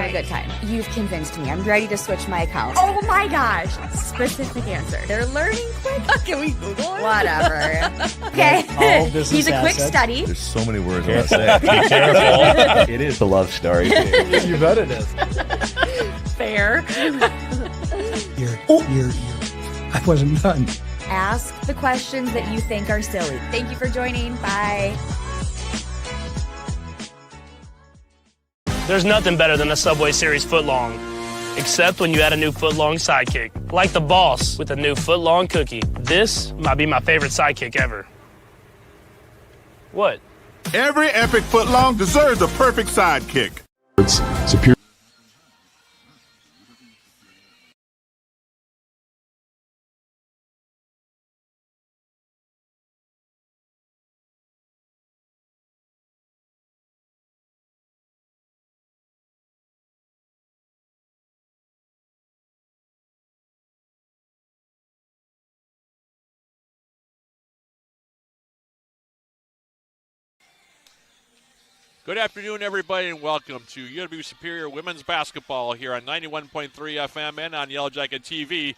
a good time. You've convinced me. I'm ready to switch my account. Oh my gosh. Specific answer. They're learning quick. Can we Google it? Whatever. Okay. He's a quick study. There's so many words I want to say. Be careful. It is a love story. You bet it is. Fair. I wasn't done. Ask the questions that you think are silly. Thank you for joining. Bye. There's nothing better than a Subway Series footlong, except when you add a new footlong sidekick, like the boss with a new footlong cookie. This might be my favorite sidekick ever. What? Every epic footlong deserves a perfect sidekick. It's superior. Good afternoon, everybody, and welcome to UW Superior Women's Basketball here on 91.3 FM and on Yellow Jacket TV.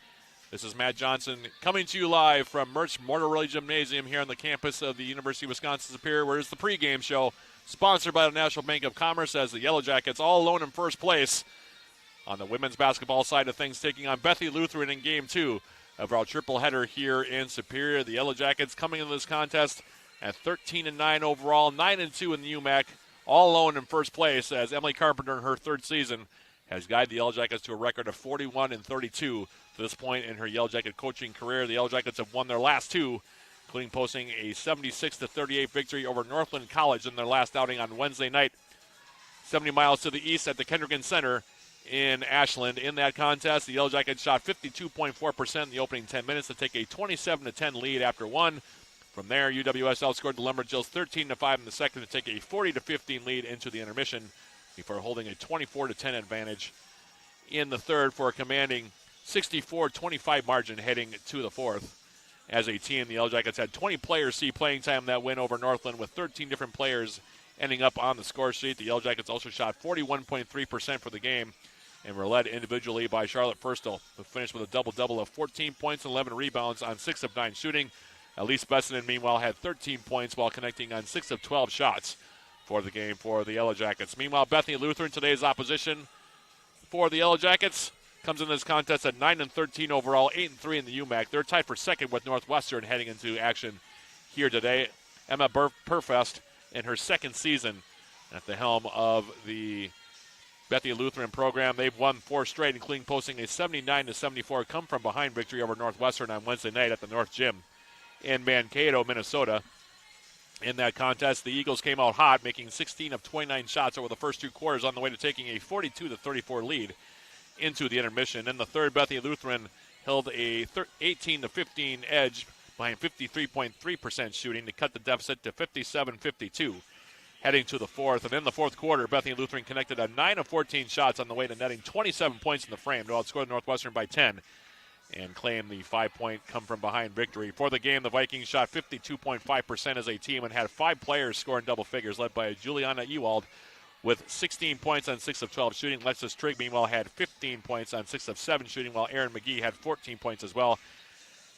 This is Matt Johnson coming to you live from Mertz Mortarelli Gymnasium here on the campus of the University of Wisconsin-Superior, where it's the pregame show sponsored by the National Bank of Commerce as the Yellow Jackets all alone in first place on the women's basketball side of things, taking on Bethany Lutheran in Game 2 of our triple header here in Superior. The Yellow Jackets coming into this contest at 13-9 overall, 9-2 in the UMAC. All alone in first place as Emily Carpenter in her third season has guided the Yellow Jackets to a record of 41-32 to this point in her Yellow Jacket coaching career. The Yellow Jackets have won their last two, including posting a 76-38 victory over Northland College in their last outing on Wednesday night, 70 miles to the east at the Kendricken Center in Ashland. In that contest, the Yellow Jackets shot 52.4% in the opening 10 minutes to take a 27-10 lead after one. From there, UWS outscored the Lumberjills 13-5 in the second to take a 40-15 lead into the intermission before holding a 24-10 advantage in the third for a commanding 64-25 margin heading to the fourth. As a team, the Yellow Jackets had 20 players see playing time that win over Northland, with 13 different players ending up on the score sheet. The Yellow Jackets also shot 41.3% for the game and were led individually by Charlotte Firstel, who finished with a double-double of 14 points and 11 rebounds on 6 of 9 shooting. Elise Bessinen, meanwhile, had 13 points while connecting on 6 of 12 shots for the game for the Yellow Jackets. Meanwhile, Bethany Lutheran, today's opposition for the Yellow Jackets, comes in this contest at 9-13 overall, 8-3 in the UMAC. They're tied for second with Northwestern heading into action here today. Emma Perfest, in her second season at the helm of the Bethany Lutheran program, they've won 4 straight, including posting a 79-74 come-from-behind victory over Northwestern on Wednesday night at the North Gym in Mankato, Minnesota. In that contest, the Eagles came out hot, making 16 of 29 shots over the first 2 quarters on the way to taking a 42-34 lead into the intermission. In the third, Bethany Lutheran held a 18-15 edge behind 53.3% shooting to cut the deficit to 57-52 heading to the fourth. And in the fourth quarter, Bethany Lutheran connected on 9 of 14 shots on the way to netting 27 points in the frame to outscore Northwestern by 10 and claim the 5-point come-from-behind victory. For the game, the Vikings shot 52.5% as a team and had 5 players score in double figures, led by Juliana Ewald with 16 points on 6 of 12 shooting. Lexus Trigg, meanwhile, had 15 points on 6 of 7 shooting, while Erin McGee had 14 points as well.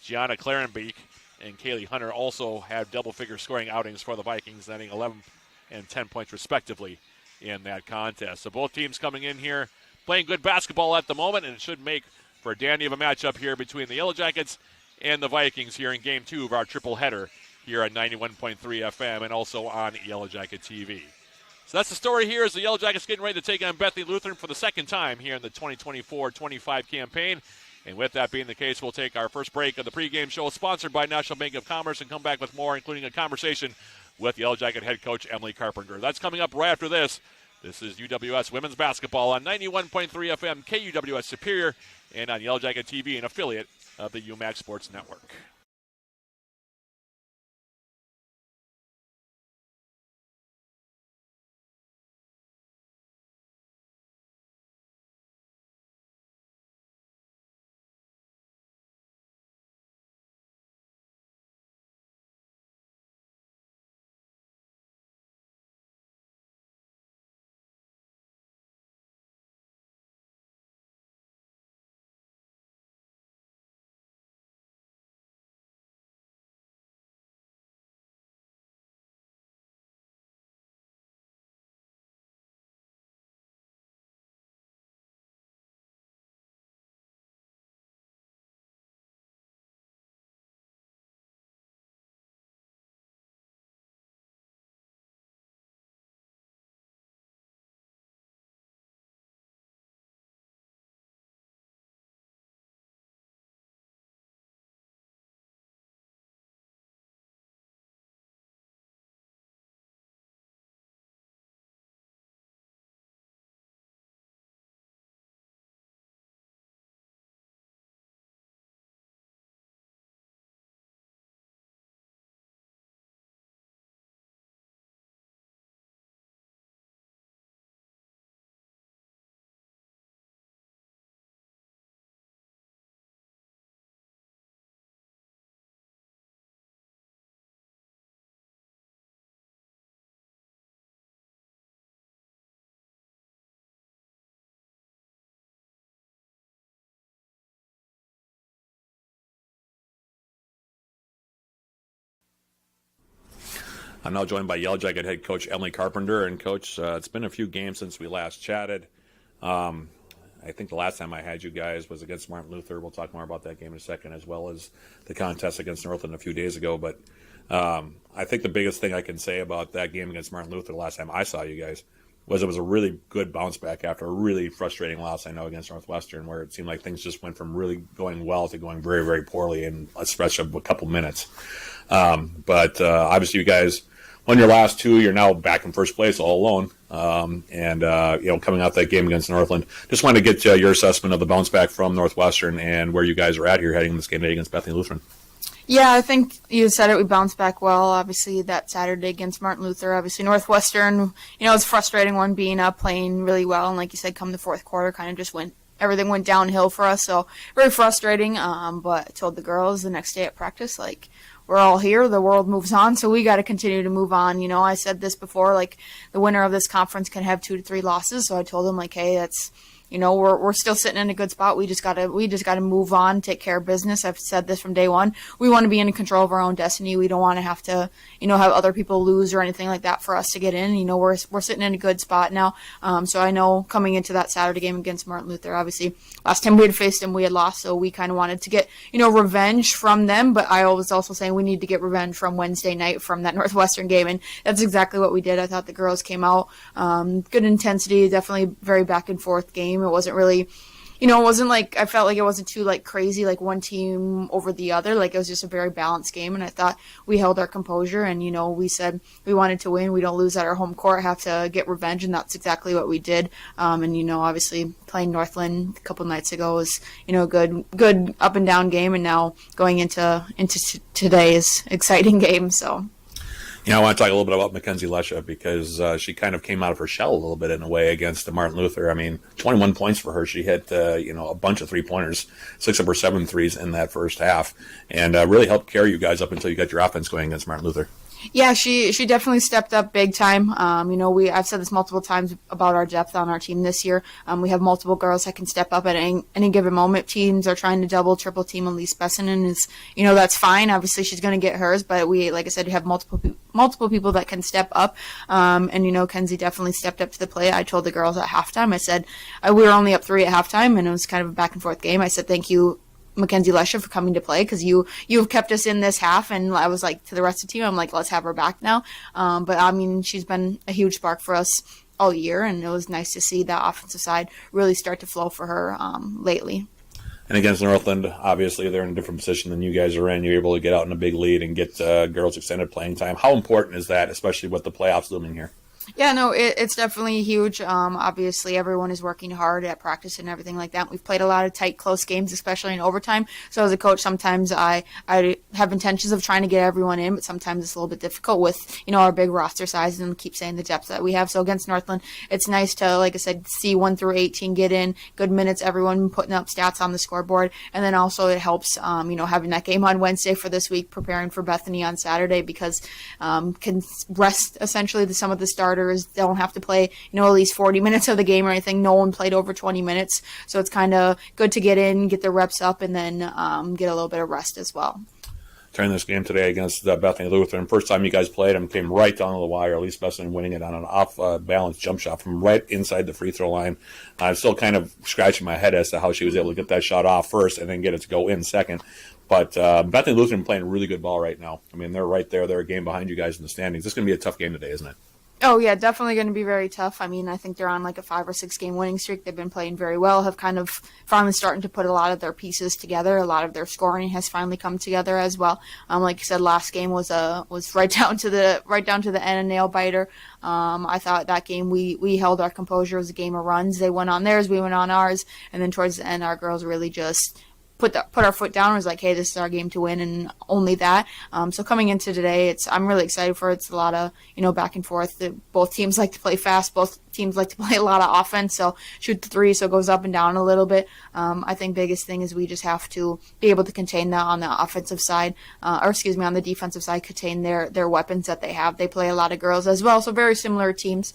Gianna Clarenbeek and Kaylee Hunter also had double-figure scoring outings for the Vikings, netting 11 and 10 points respectively in that contest. So both teams coming in here playing good basketball at the moment, and it should make for a dandy of a matchup here between the Yellow Jackets and the Vikings here in Game 2 of our triple header here on 91.3 FM and also on Yellow Jacket TV. So that's the story here as the Yellow Jackets getting ready to take on Bethany Lutheran for the second time here in the 2024-25 campaign. And with that being the case, we'll take our first break of the pregame show sponsored by National Bank of Commerce and come back with more, including a conversation with Yellow Jacket head coach Emily Carpenter. That's coming up right after this. This is UWS Women's Basketball on 91.3 FM, KUWS Superior, and on Yellow Jacket TV, an affiliate of the UMAC Sports Network. I'm now joined by Yellow Jacket head coach Emily Carpenter. And, Coach, it's been a few games since we last chatted. I think the last time I had you guys was against Martin Luther. We'll talk more about that game in a second, as well as the contest against Northland a few days ago. But I think the biggest thing I can say about that game against Martin Luther the last time I saw you guys was it was a really good bounce back after a really frustrating loss, I know, against Northwestern, where it seemed like things just went from really going well to going very, very poorly in a stretch of a couple minutes. But obviously you guys won your last two. You're now back in first place all alone. Coming out that game against Northland, just wanted to get your assessment of the bounce back from Northwestern and where you guys are at here heading this game today against Bethany Lutheran. Yeah, I think you said it. We bounced back well. Obviously, that Saturday against Martin Luther. Obviously, Northwestern, it's a frustrating one being up, playing really well. And like you said, come the fourth quarter, kind of just everything went downhill for us. So very frustrating. But I told the girls the next day at practice, like, we're all here. The world moves on, so we got to continue to move on. I said this before, like, the winner of this conference can have 2 to 3 losses. So I told them, like, hey, that's, we're still sitting in a good spot. We just gotta move on, take care of business. I've said this from day one. We want to be in control of our own destiny. We don't want to have to, have other people lose or anything like that for us to get in. We're sitting in a good spot now. So I know coming into that Saturday game against Martin Luther, obviously last time we had faced them, we had lost. So we kind of wanted to get, revenge from them. But I was also saying we need to get revenge from Wednesday night from that Northwestern game. And that's exactly what we did. I thought the girls came out, good intensity, definitely very back and forth game. It wasn't really, it wasn't like, I felt like it wasn't too like crazy, like one team over the other. Like it was just a very balanced game. And I thought we held our composure and, we said we wanted to win. We don't lose at our home court, have to get revenge. And that's exactly what we did. Obviously playing Northland a couple nights ago was, a good up and down game. And now going into today's exciting game. So. I want to talk a little bit about Mackenzie Lesha because she kind of came out of her shell a little bit in a way against Martin Luther. I mean, 21 points for her. She hit, a bunch of three-pointers, 6 of her 7 threes in that first half, and really helped carry you guys up until you got your offense going against Martin Luther. Yeah, she definitely stepped up big time. I've said this multiple times about our depth on our team this year. We have multiple girls that can step up at any given moment. Teams are trying to double, triple team Elise Bessinen is, that's fine. Obviously, she's going to get hers, but we, like I said, have multiple people that can step up. Kenzie definitely stepped up to the plate. I told the girls at halftime, I said, we were only up 3 at halftime, and it was kind of a back and forth game. I said, thank you, Mackenzie Lesha, for coming to play because you've kept us in this half. And I was like to the rest of the team, I'm like, let's have her back now. She's been a huge spark for us all year, and it was nice to see that offensive side really start to flow for her lately. And against Northland, obviously they're in a different position than you guys are in. You're able to get out in a big lead and get girls extended playing time. How important is that, especially with the playoffs looming here? Yeah, no, it's definitely huge. Obviously, everyone is working hard at practice and everything like that. We've played a lot of tight, close games, especially in overtime. So as a coach, sometimes I have intentions of trying to get everyone in, but sometimes it's a little bit difficult with, our big roster size and keep saying the depth that we have. So against Northland, it's nice to, like I said, see 1 through 18 get in, good minutes, everyone putting up stats on the scoreboard. And then also it helps, having that game on Wednesday for this week, preparing for Bethany on Saturday because can rest essentially some of the starters. Don't have to play, at least 40 minutes of the game or anything. No one played over 20 minutes. So it's kind of good to get in, get the reps up, and then get a little bit of rest as well. During this game today against Bethany Lutheran, first time you guys played them, came right down to the wire. Elise Bessinen winning it on an off-balance jump shot from right inside the free throw line. I'm still kind of scratching my head as to how she was able to get that shot off first and then get it to go in second. But Bethany Lutheran playing really good ball right now. I mean, they're right there. They're a game behind you guys in the standings. This is going to be a tough game today, isn't it? Oh, yeah, definitely going to be very tough. I mean, I think they're on like a 5 or 6 game winning streak. They've been playing very well, have kind of finally starting to put a lot of their pieces together. A lot of their scoring has finally come together as well. Like you said, last game was right down to the end, a nail biter. I thought that game we held our composure. It was a game of runs. They went on theirs, we went on ours, and then towards the end, our girls really just put our foot down and was like, hey, this is our game to win, and only that. So coming into today, I'm really excited for it. It's a lot of, back and forth. Both teams like to play fast. Both teams like to play a lot of offense, so shoot the three, so it goes up and down a little bit. I think biggest thing is we just have to be able to contain that on the offensive side, on the defensive side, contain their weapons that they have. They play a lot of girls as well, so very similar teams.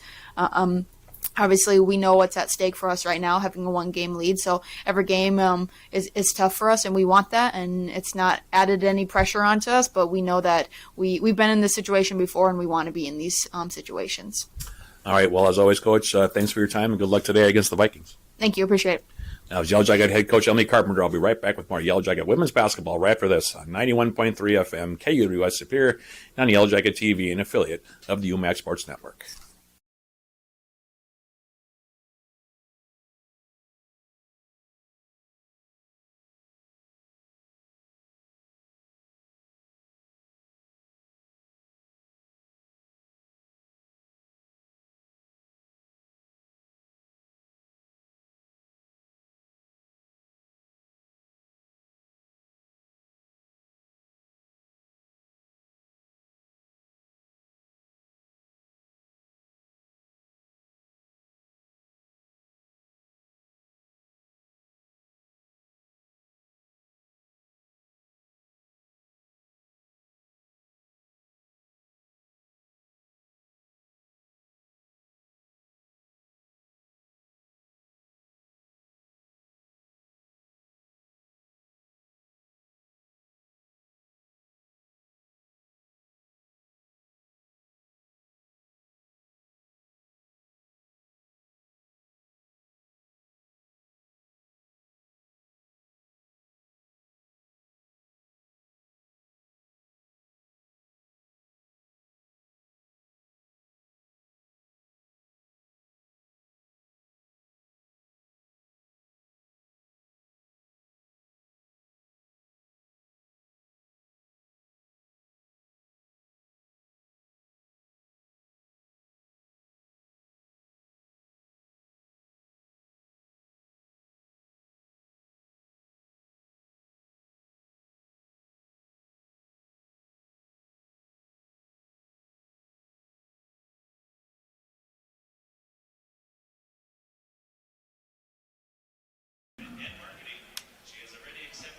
Obviously, we know what's at stake for us right now, having a 1-game lead. So every game is tough for us, and we want that. And it's not added any pressure onto us, but we know that we've been in this situation before, and we want to be in these situations. All right. Well, as always, Coach, thanks for your time, and good luck today against the Vikings. Thank you. Appreciate it. Now, as Yellow Jacket head coach Emily Carpenter, I'll be right back with more Yellow Jacket women's basketball right after this on 91.3 FM, KUWS Superior, and on Yellow Jacket TV, an affiliate of the UMAC Sports Network.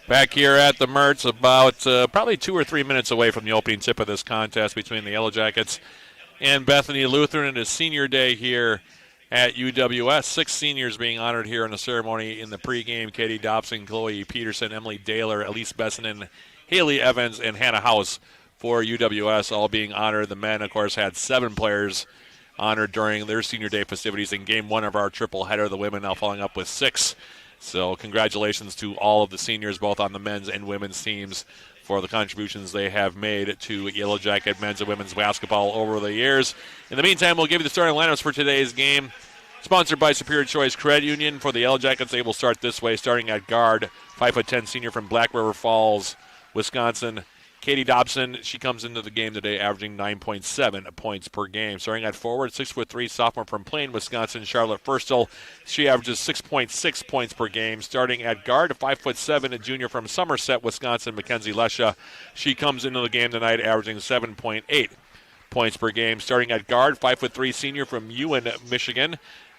Back here at the Mertz, about probably 2 or 3 minutes away from the opening tip of this contest between the Yellow Jackets and Bethany Lutheran. It is senior day here at UWS. 6 seniors being honored here in the ceremony in the pregame. Katie Dobson, Chloe Peterson, Emily Daler, Elise Bessinen, Haley Evans, and Hannah House for UWS all being honored. The men, of course, had 7 players honored during their senior day festivities in game 1 of our triple header. The women now following up with 6. So congratulations to all of the seniors, both on the men's and women's teams, for the contributions they have made to Yellow Jacket men's and women's basketball over the years. In the meantime, we'll give you the starting lineups for today's game. Sponsored by Superior Choice Credit Union. For the Yellow Jackets, they will start this way, starting at guard, 5'10" senior from Black River Falls, Wisconsin, Katie Dobson. She comes into the game today averaging 9.7 points per game. Starting at forward, 6'3" sophomore from Plain, Wisconsin, Charlotte Firstel. She averages 6.6 points per game. Starting at guard, 5'7", a junior from Somerset, Wisconsin, Mackenzie Lesha. She comes into the game tonight averaging 7.8 points per game. Starting at guard, 5'3" senior from Ewan, Michigan,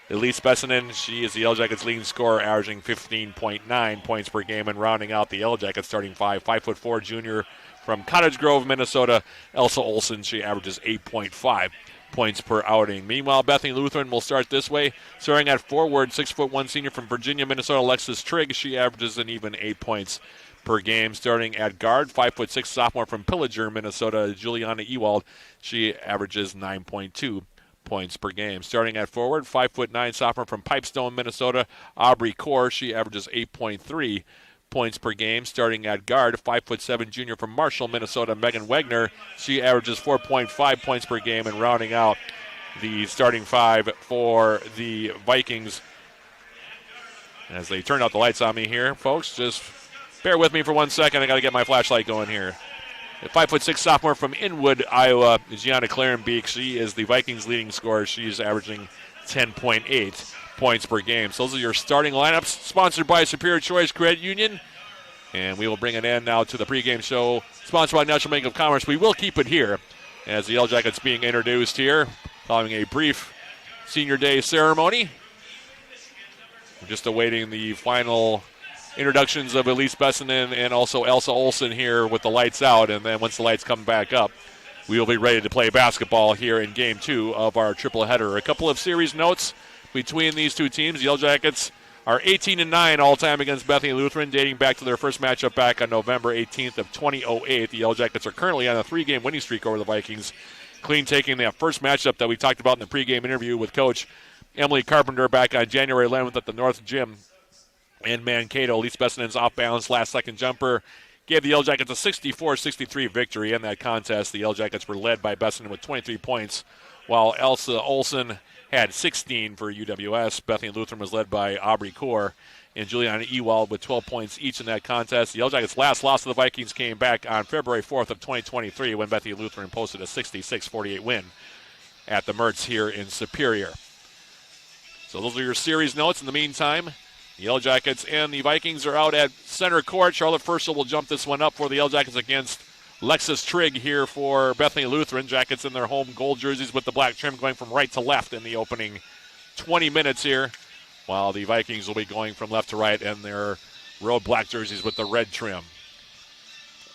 Elise Bessinen. She is the Yellow Jackets' leading scorer, averaging 15.9 points per game. And rounding out the Yellow Jackets starting 5'4" junior from Cottage Grove, Minnesota, Elsa Olsen. She averages 8.5 points per outing. Meanwhile, Bethany Lutheran will start this way. Starting at forward, 6'1" senior from Virginia, Minnesota, Alexis Trigg. She averages an even 8 points per game. Starting at guard, 5'6" sophomore from Pillager, Minnesota, Juliana Ewald. She averages 9.2 points per game. Starting at forward, 5'9" sophomore from Pipestone, Minnesota, Aubrey Core. She averages 8.3 points per game. Starting at guard, 5'7" junior from Marshall, Minnesota, Megan Wagner. She averages 4.5 points per game. And rounding out the starting 5 for the Vikings, as they turn out the lights on me here, folks, just bear with me for 1 second. I got to get my flashlight going here. The 5'6" sophomore from Inwood, Iowa, Gianna Clarenbeek. She is the Vikings' leading scorer. She's averaging 10.8 points per game. So those are your starting lineups, sponsored by Superior Choice Credit Union. And we will bring an end now to the pregame show, sponsored by National Bank of Commerce. We will keep it here as the Yellow Jackets being introduced here, following a brief senior day ceremony. We're just awaiting the final introductions of Elise Bessinen and also Elsa Olsen here with the lights out. And then once the lights come back up, we will be ready to play basketball here in Game 2 of our triple header. A couple of series notes. between these two teams. The Yellow Jackets are 18-9 all-time against Bethany Lutheran, dating back to their first matchup back on November 18th of 2008. The Yellow Jackets are currently on a 3-game winning streak over the Vikings, clean taking that first matchup that we talked about in the pregame interview with Coach Emily Carpenter back on January 11th at the North Gym in Mankato. Elise Bessinen's off-balance last-second jumper gave the Yellow Jackets a 64-63 victory in that contest. The Yellow Jackets were led by Bessinen with 23 points, while Elsa Olsen had 16 for UWS. Bethany Lutheran was led by Aubrey Kaur and Juliana Ewald with 12 points each in that contest. The Yellow Jackets' last loss to the Vikings came back on February 4th of 2023 when Bethany Lutheran posted a 66-48 win at the Mertz here in Superior. So those are your series notes. In the meantime, the Yellow Jackets and the Vikings are out at center court. Charlotte Furstel will jump this one up for the Yellow Jackets against Lexus Trigg here for Bethany Lutheran. Jackets in their home gold jerseys with the black trim going from right to left in the opening 20 minutes here, while the Vikings will be going from left to right in their road black jerseys with the red trim.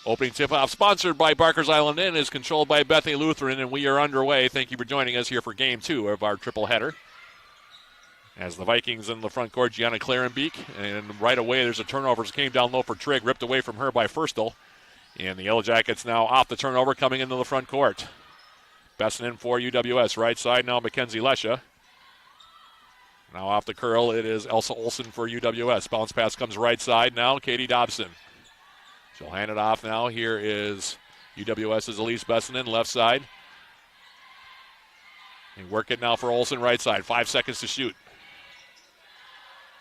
Opening tip-off sponsored by Barker's Island Inn is controlled by Bethany Lutheran, and we are underway. Thank you for joining us here for Game 2 of our triple header. As the Vikings in the front court, Gianna Clarenbeek, and right away there's a turnover. It came down low for Trigg, ripped away from her by Furstel. And the Yellow Jackets now off the turnover coming into the front court. Bessinen for UWS. Right side now Mackenzie Lesha. Now off the curl it is Elsa Olsen for UWS. Bounce pass comes right side now. Katie Dobson. She'll hand it off now. Here is UWS's Elise Bessinen left side. And work it now for Olsen right side. 5 seconds to shoot.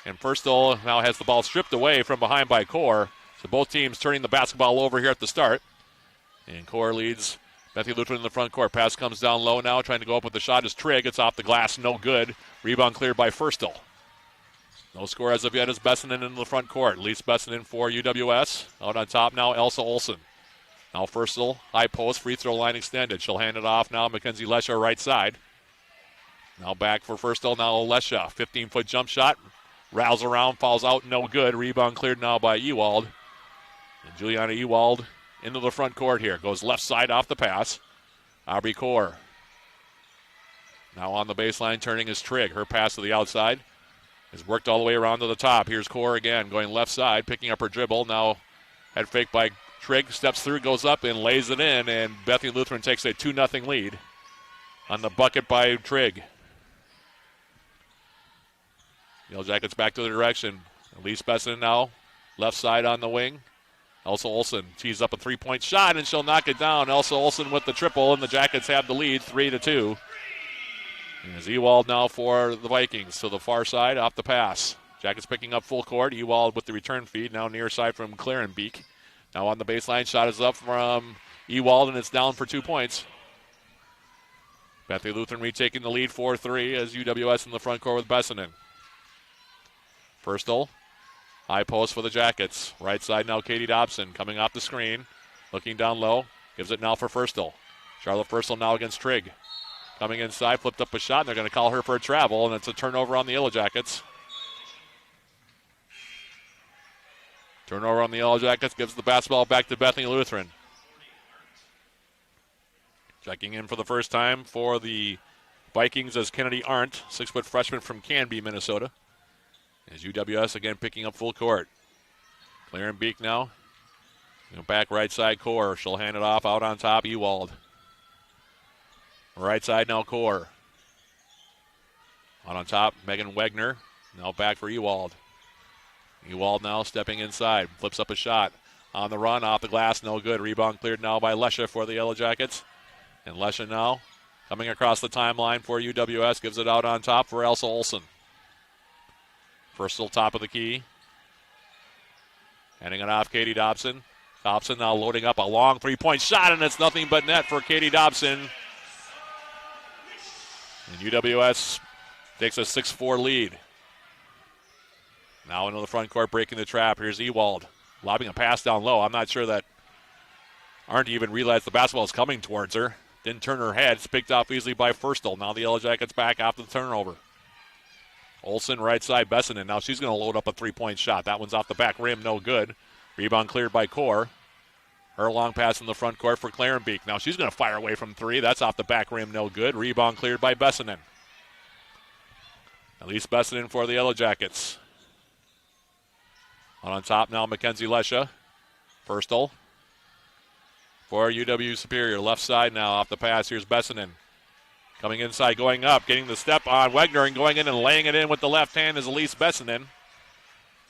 And Furstel now has the ball stripped away from behind by Kaur. So both teams turning the basketball over here at the start. And Kaur leads Bethany Lutheran in the front court. Pass comes down low now. Trying to go up with the shot is Trigg. It's off the glass. No good. Rebound cleared by Furstel. No score as of yet as Bessinen in the front court. Elise Bessinen for UWS. Out on top now Elsa Olsen. Now Furstel. High post. Free throw line extended. She'll hand it off now. Mackenzie Lesha right side. Now back for Furstel. Now Lesha. 15-foot jump shot. Rattles around. Falls out. No good. Rebound cleared now by Ewald. And Juliana Ewald into the front court here. Goes left side off the pass. Aubrey Kaur. Now on the baseline turning is Trigg. Her pass to the outside has worked all the way around to the top. Here's Kaur again going left side, picking up her dribble. Now head fake by Trigg. Steps through, goes up and lays it in. And Bethany Lutheran takes a 2-0 lead on the bucket by Trigg. Yellow Jackets back to the direction. Elise Bessinen now left side on the wing. Elsa Olsen tees up a 3-point shot, and she'll knock it down. Elsa Olsen with the triple, and the Jackets have the lead, 3-2. As Ewald now for the Vikings to the far side, off the pass. Jackets picking up full court. Ewald with the return feed, now near side from Clarenbeek. Now on the baseline, shot is up from Ewald, and it's down for 2 points. Bethany Lutheran retaking the lead 4-3 as UWS in the front court with Bessinen. Furstel. High post for the Jackets. Right side now Katie Dobson coming off the screen. Looking down low. Gives it now for Furstel. Charlotte Furstel now against Trigg. Coming inside, flipped up a shot, and they're going to call her for a travel, and it's a turnover on the Yellow Jackets. Turnover on the Yellow Jackets gives the basketball back to Bethany Lutheran. Checking in for the first time for the Vikings as Kennedy Arndt, 6-foot freshman from Canby, Minnesota. As UWS again picking up full court. Clarenbeek now. Back right side, Kaur. She'll hand it off out on top, Ewald. Right side now, Kaur. Out on top, Megan Wegner. Now back for Ewald. Ewald now stepping inside. Flips up a shot. On the run, off the glass, no good. Rebound cleared now by Lesha for the Yellow Jackets. And Lesha now coming across the timeline for UWS. Gives it out on top for Elsa Olsen. Furstel top of the key. Handing it off, Katie Dobson. Dobson now loading up a long 3-point shot, and it's nothing but net for Katie Dobson. And UWS takes a 6-4 lead. Now into the front court, breaking the trap. Here's Ewald, lobbing a pass down low. I'm not sure that Arndt even realized the basketball is coming towards her. Didn't turn her head. It's picked off easily by Furstel. Now the Yellow Jackets back after the turnover. Olsen right side, Bessinen. Now she's going to load up a 3-point shot. That one's off the back rim, no good. Rebound cleared by Kaur. Her long pass in the front court for Clarenbeek. Now she's going to fire away from 3. That's off the back rim, no good. Rebound cleared by Bessinen. Elise Bessinen for the Yellow Jackets. On top now, Mackenzie Lesha. Firstel for UW Superior. Left side now off the pass. Here's Bessinen. Coming inside, going up, getting the step on Wegner and going in and laying it in with the left hand is Elise Bessinen.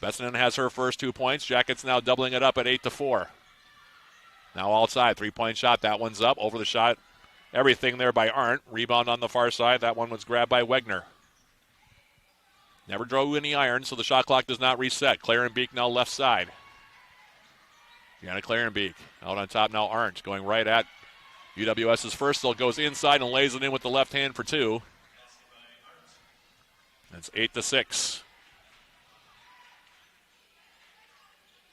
Bessinen has her first 2 points. Jackets now doubling it up at 8-4. Now outside, 3-point shot. That one's up. Over the shot. Everything there by Arndt. Rebound on the far side. That one was grabbed by Wegner. Never drove any iron, so the shot clock does not reset. Clarenbeek now left side. Brianna Clarenbeek out on top now. Arndt going right at UWS's first. Still goes inside and lays it in with the left hand for 2. That's 8-6.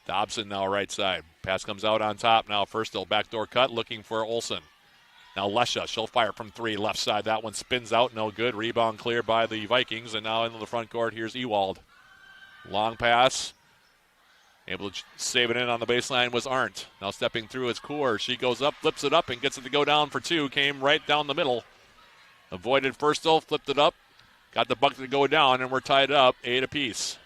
Dobson now right side. Pass comes out on top now. Firstel backdoor cut looking for Olsen. Now Lesha, she'll fire from 3 left side. That one spins out, no good. Rebound cleared by the Vikings. And now into the front court, here's Ewald. Long pass. Able to save it in on the baseline was Arndt. Now stepping through is Kaur. She goes up, flips it up, and gets it to go down for 2. Came right down the middle. Avoided Firstel, flipped it up. Got the bucket to go down, and we're tied up 8 apiece.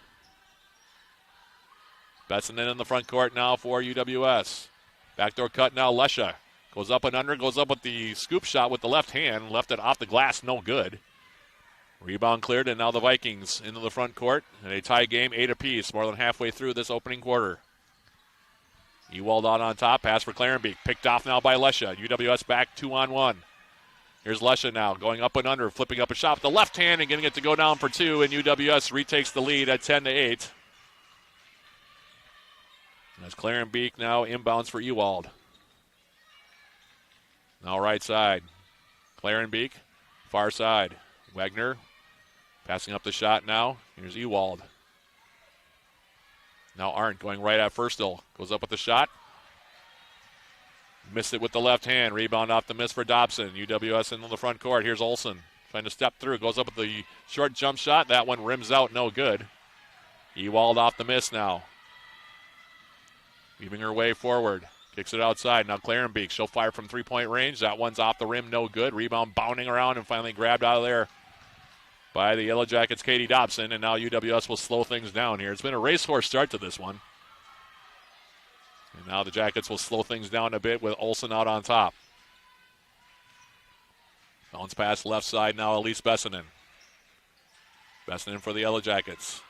Bessinen in the front court now for UWS. Backdoor cut now, Lesha. Goes up and under, goes up with the scoop shot with the left hand. Left it off the glass, no good. Rebound cleared, and now the Vikings into the front court. And a tie game, 8 apiece, more than halfway through this opening quarter. Ewald out on top, pass for Clarenbeek. Picked off now by Lesha. UWS back 2-on-1. Here's Lesha now, going up and under, flipping up a shot with the left hand and getting it to go down for 2. And UWS retakes the lead at 10-8. That's Clarenbeek now inbounds for Ewald. Now right side. Clarenbeek, far side. Wegner passing up the shot now. Here's Ewald. Now Arndt going right at Firstel. Goes up with the shot. Missed it with the left hand. Rebound off the miss for Dobson. UWS into the front court. Here's Olsen. Trying to step through. Goes up with the short jump shot. That one rims out. No good. Ewald off the miss now. Weaving her way forward. Kicks it outside. Now Clarenbeek. She'll fire from 3-point range. That one's off the rim. No good. Rebound bounding around and finally grabbed out of there by the Yellow Jackets' Katie Dobson. And now UWS will slow things down here. It's been a racehorse start to this one. And now the Jackets will slow things down a bit with Olsen out on top. Bounce pass left side now, Elise Bessinen. Bessinen for the Yellow Jackets.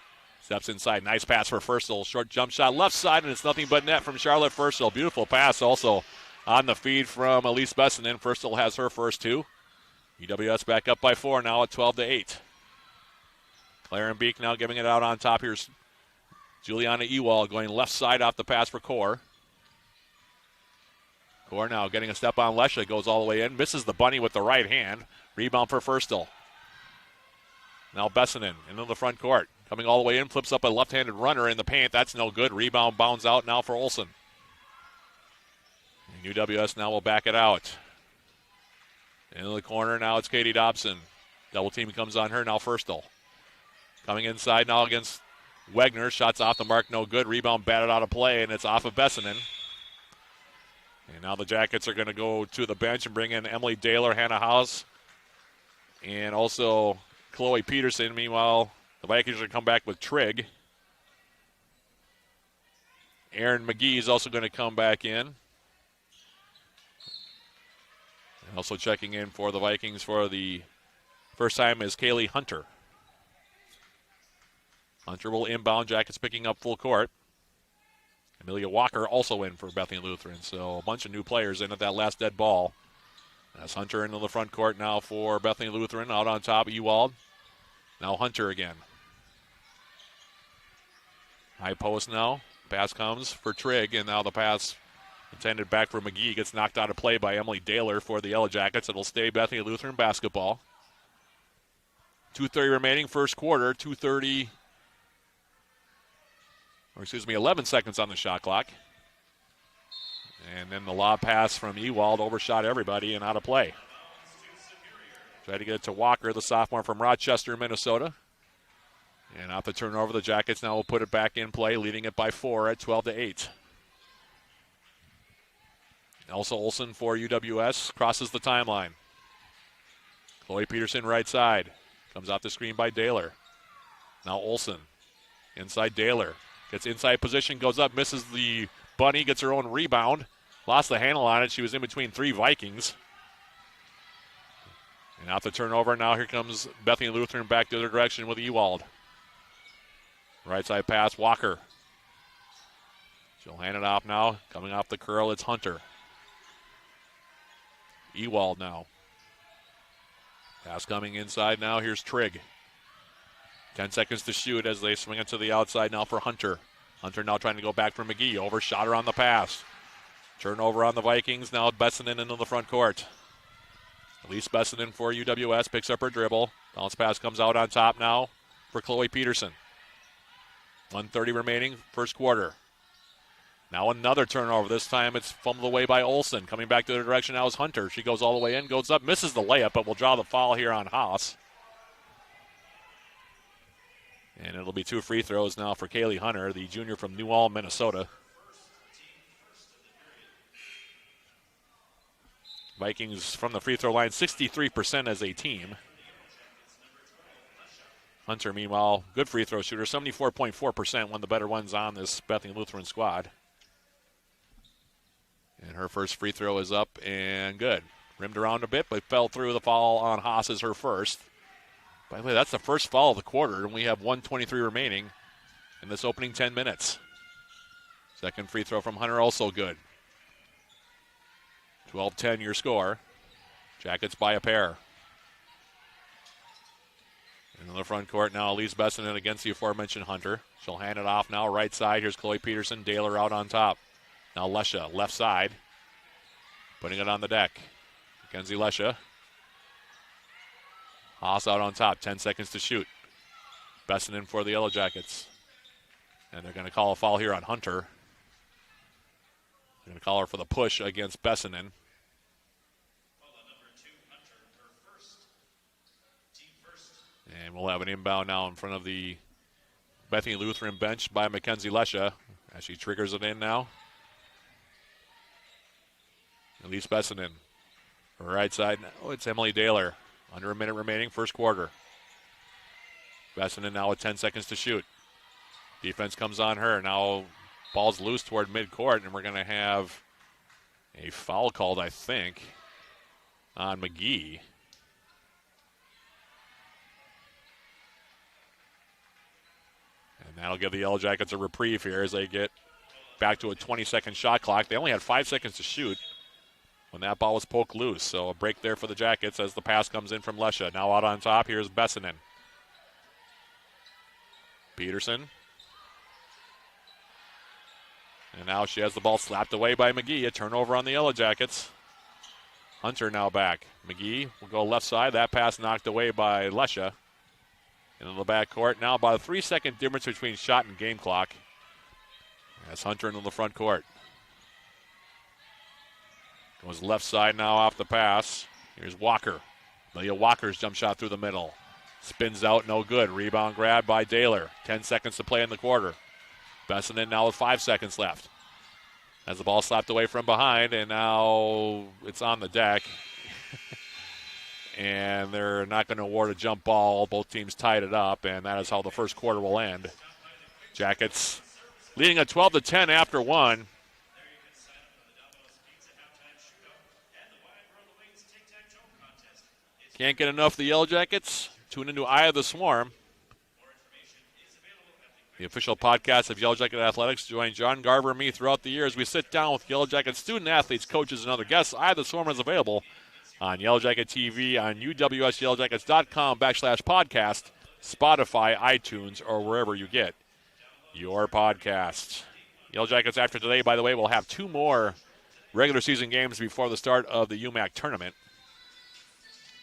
Steps inside. Nice pass for Firstel. Short jump shot left side, and it's nothing but net from Charlotte Firstel. Beautiful pass also on the feed from Elise Bessinen. Firstel has her first 2. UWS back up by 4 now at 12-8. Clarenbeek now giving it out on top. Here's Juliana Ewald going left side off the pass for Kaur. Kaur now getting a step on Lesha. Goes all the way in. Misses the bunny with the right hand. Rebound for Firstel. Now Bessinen into the front court. Coming all the way in. Flips up a left-handed runner in the paint. That's no good. Rebound bounds out now for Olsen. And UWS now will back it out. Into the corner now it's Katie Dobson. Double team comes on her now. Firstel. Coming inside now against Wegner. Shots off the mark, no good. Rebound batted out of play, and it's off of Bessinen. And now the Jackets are going to go to the bench and bring in Emily Daler, Hannah House, and also Chloe Peterson. Meanwhile, the Vikings are going to come back with Trigg. Aaron McGee is also going to come back in. And also checking in for the Vikings for the first time is Kaylee Hunter. Hunter will inbound. Jackets picking up full court. Amelia Walker also in for Bethany Lutheran. So a bunch of new players in at that last dead ball. That's Hunter into the front court now for Bethany Lutheran. Out on top, Ewald. Now Hunter again. High post now. Pass comes for Trigg, and now the pass intended back for McGee gets knocked out of play by Emily Daler for the Yellow Jackets. It'll stay Bethany Lutheran basketball. 2:30 remaining, first quarter. 11 seconds on the shot clock. And then the lob pass from Ewald overshot everybody and out of play. Tried to get it to Walker, the sophomore from Rochester, Minnesota. And off the turnover, the Jackets now will put it back in play, leading it by 4 at 12-8. Also Olsen for UWS crosses the timeline. Chloe Peterson right side. Comes off the screen by Daler. Now Olsen. Inside Daler. Gets inside position, goes up, misses the bunny, gets her own rebound. Lost the handle on it. She was in between 3 Vikings. And out the turnover, now here comes Bethany Lutheran back the other direction with Ewald. Right side pass, Walker. She'll hand it off now. Coming off the curl, it's Hunter. Ewald now. Pass coming inside now. Here's Trigg. 10 seconds to shoot as they swing it to the outside now for Hunter. Hunter now trying to go back for McGee. Overshot her on the pass. Turnover on the Vikings. Now Bessinen into the front court. Elise Bessinen for UWS picks up her dribble. Bounce pass comes out on top now for Chloe Peterson. 1:30 remaining, first quarter. Now another turnover. This time it's fumbled away by Olsen. Coming back to the direction now is Hunter. She goes all the way in, goes up, misses the layup, but will draw the foul here on Haas. And it'll be 2 free throws now for Kaylee Hunter, the junior from New Ulm, Minnesota. Vikings from the free throw line, 63% as a team. Hunter, meanwhile, good free throw shooter, 74.4%, one of the better ones on this Bethany Lutheran squad. And her first free throw is up and good. Rimmed around a bit, but fell through. The foul on Haas is her first. By the way, that's the first foul of the quarter, and we have 1:23 remaining in this opening 10 minutes. Second free throw from Hunter, also good. 12-10 your score. Jackets by a pair. In the front court now, Elise Bessinen against the aforementioned Hunter. She'll hand it off now, right side. Here's Chloe Peterson. Daler out on top. Now Lesha, left side. Putting it on the deck. Mackenzie Lesha. Haas out on top, 10 seconds to shoot. Bessinen for the Yellow Jackets. And they're going to call a foul here on Hunter. They're going to call her for the push against Bessinen. And we'll have an inbound now in front of the Bethany Lutheran bench by Mackenzie Lesha as she triggers it in now. Elise Bessinen. Right side, oh, it's Emily Daler. Under a minute remaining, first quarter. Bessinen now with 10 seconds to shoot. Defense comes on her. Now ball's loose toward midcourt, and we're going to have a foul called, I think, on McGee. And that'll give the Yellow Jackets a reprieve here as they get back to a 20-second shot clock. They only had 5 seconds to shoot when that ball was poked loose. So a break there for the Jackets as the pass comes in from Lesha. Now out on top, here's Bessinen. Peterson. And now she has the ball slapped away by McGee. A turnover on the Yellow Jackets. Hunter now back. McGee will go left side. That pass knocked away by Lesha. Into the backcourt. Now about a 3-second difference between shot and game clock. As Hunter into the front court. Goes left side now off the pass. Here's Walker. Amelia Walker's jump shot through the middle. Spins out, no good. Rebound grab by Daler. 10 seconds to play in the quarter. Bessinen now with 5 seconds left. As the ball slapped away from behind, and now it's on the deck. And they're not going to award a jump ball. Both teams tied it up, and that is how the first quarter will end. Jackets leading at 12-10 after one. Can't get enough of the Yellow Jackets. Tune into Eye of the Swarm. The official podcast of Yellow Jacket Athletics. Join John Garver and me throughout the year as we sit down with Yellow Jacket student athletes, coaches, and other guests. Eye of the Swarm is available on Yellow Jacket TV, on UWSYellowJackets.com/podcast, Spotify, iTunes, or wherever you get your podcasts. Yellow Jackets after today, by the way, will have 2 more regular season games before the start of the UMAC tournament.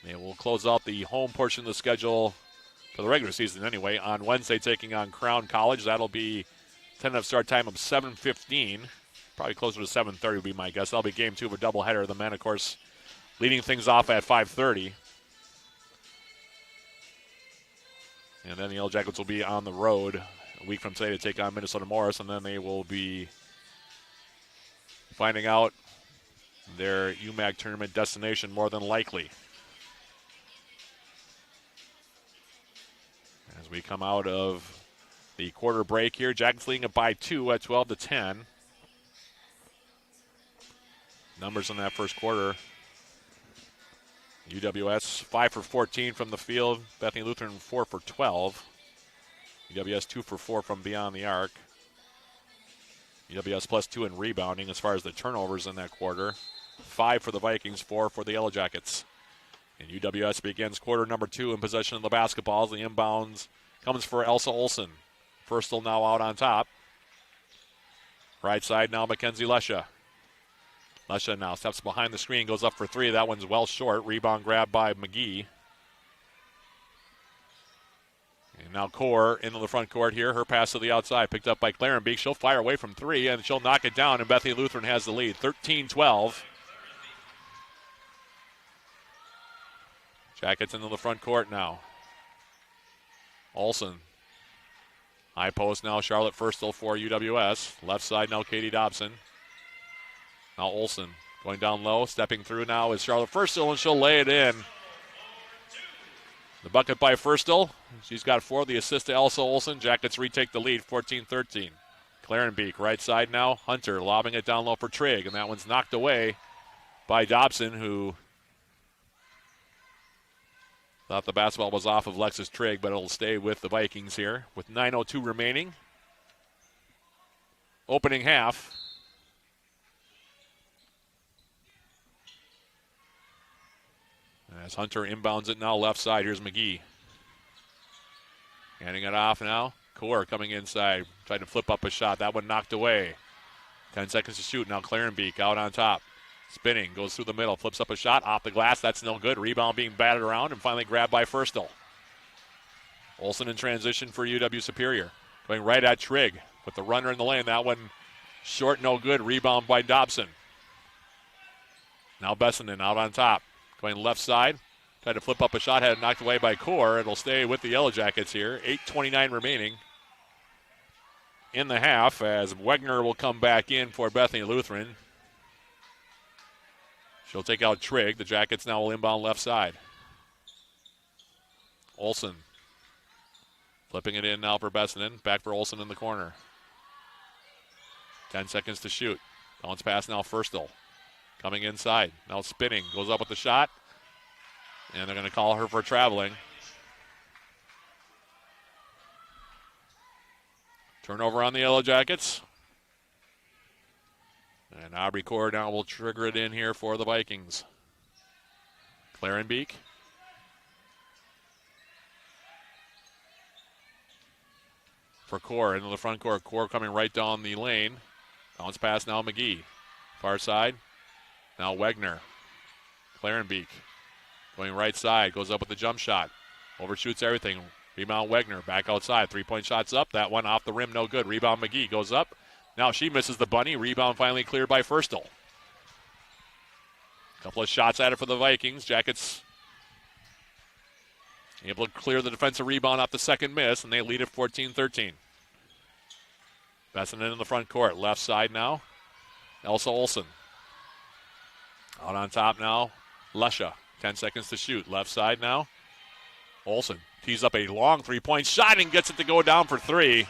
They will close out the home portion of the schedule for the regular season anyway on Wednesday, taking on Crown College. That'll be tentative start time of 7:15. Probably closer to 7:30 would be my guess. That'll be game 2 of a doubleheader. The men, of course, leading things off at 5:30. And then the Yellow Jackets will be on the road a week from today to take on Minnesota Morris, and then they will be finding out their UMAC tournament destination more than likely. As we come out of the quarter break here. Jackets leading it by 2 at 12-10. Numbers in that first quarter. UWS 5 for 14 from the field. Bethany Lutheran 4 for 12. UWS 2 for 4 from beyond the arc. UWS plus 2 in rebounding as far as the turnovers in that quarter. 5 for the Vikings, 4 for the Yellow Jackets. And UWS begins quarter number 2 in possession of the basketball. The inbounds comes for Elsa Olsen. Firstel now out on top. Right side now Mackenzie Lesha. Lesha now steps behind the screen, goes up for 3. That one's well short. Rebound grab by McGee. And now Core into the front court here. Her pass to the outside, picked up by Clarenbeek. She'll fire away from 3, and she'll knock it down, and Bethany Lutheran has the lead, 13-12. Jackets into the front court now. Olsen. High post now, Charlotte Firstel for UWS. Left side now, Katie Dobson. Now Olsen going down low, stepping through now is Charlotte Firstel, and she'll lay it in. The bucket by Firstel. She's got 4. The assist to Elsa Olsen. Jackets retake the lead, 14-13. Clarenbeek, right side now. Hunter lobbing it down low for Trigg, and that one's knocked away by Dobson, who thought the basketball was off of Lexus Trigg, but it'll stay with the Vikings here with 9:02 remaining. Opening half. As Hunter inbounds it now left side, here's McGee. Handing it off now. Core coming inside, trying to flip up a shot. That one knocked away. 10 seconds to shoot. Now Clarenbeek out on top. Spinning, goes through the middle, flips up a shot, off the glass. That's no good. Rebound being batted around and finally grabbed by Firstel. Olsen in transition for UW Superior. Going right at Trigg with the runner in the lane. That one short, no good. Rebound by Dobson. Now Bessenden out on top. Going left side. Tried to flip up a shot, had it knocked away by Core. It'll stay with the Yellow Jackets here. 8:29 remaining in the half as Wegner will come back in for Bethany Lutheran. She'll take out Trigg. The Jackets now will inbound left side. Olsen flipping it in now for Bessenden. Back for Olsen in the corner. 10 seconds to shoot. Bounce pass now Firstel. Coming inside. Now spinning. Goes up with the shot. And they're going to call her for traveling. Turnover on the Yellow Jackets. And Aubrey Core now will trigger it in here for the Vikings. Clarenbeek. For Core into the front court. Core coming right down the lane. Bounce pass now McGee. Far side. Now Wegner. Clarenbeek. Going right side. Goes up with the jump shot. Overshoots everything. Rebound Wegner. Back outside. 3-point shots up. That one off the rim. No good. Rebound McGee. Goes up. Now she misses the bunny. Rebound finally cleared by Firstel. Couple of shots at it for the Vikings. Jackets able to clear the defensive rebound off the second miss, and they lead at 14-13. Bessenden in the front court. Left side now. Elsa Olsen. Out on top now. Lesha. 10 seconds to shoot. Left side now. Olsen tees up a long 3-point shot and gets it to go down for 3.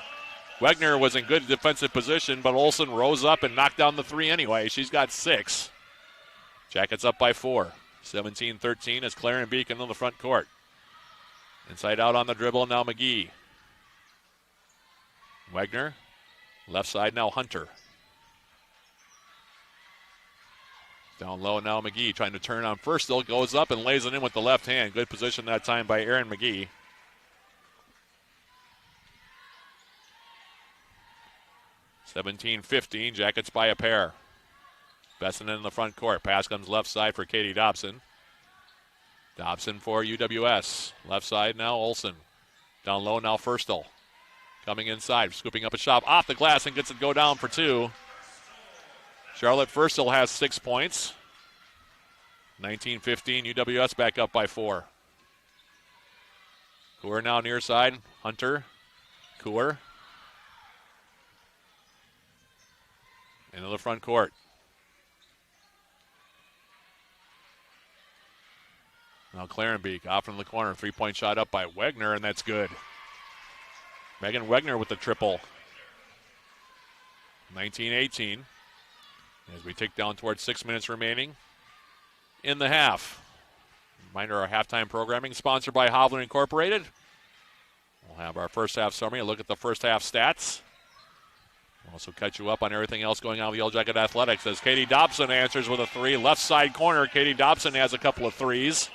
Wegner was in good defensive position, but Olsen rose up and knocked down the 3 anyway. She's got 6. Jackets up by 4. 17-13 as Clarenbeek into the front court. Inside out on the dribble, now McGee. Wegner. Left side now Hunter. Down low now McGee trying to turn on Firstel. Goes up and lays it in with the left hand. Good position that time by Erin McGee. (17-15), Jackets by a pair. Bessenden in the front court. Pass comes left side for Katie Dobson. Dobson for UWS. Left side now Olsen. Down low now Firstel. Coming inside, scooping up a shot off the glass and gets it go down for 2. Charlotte Firstel has 6 points. 19-15, UWS back up by 4. Coor now near side. Hunter. Coor. Into the front court. Now Clarenbeek off from the corner. 3-point shot up by Wegner, and that's good. Megan Wegner with the triple. 19-18. As we tick down towards 6 minutes remaining in the half. Reminder, our halftime programming sponsored by Hovland Incorporated. We'll have our first half summary, a look at the first half stats. We'll also catch you up on everything else going on with Yellow Jacket Athletics as Katie Dobson answers with a three. Left side corner, Katie Dobson has a couple of threes.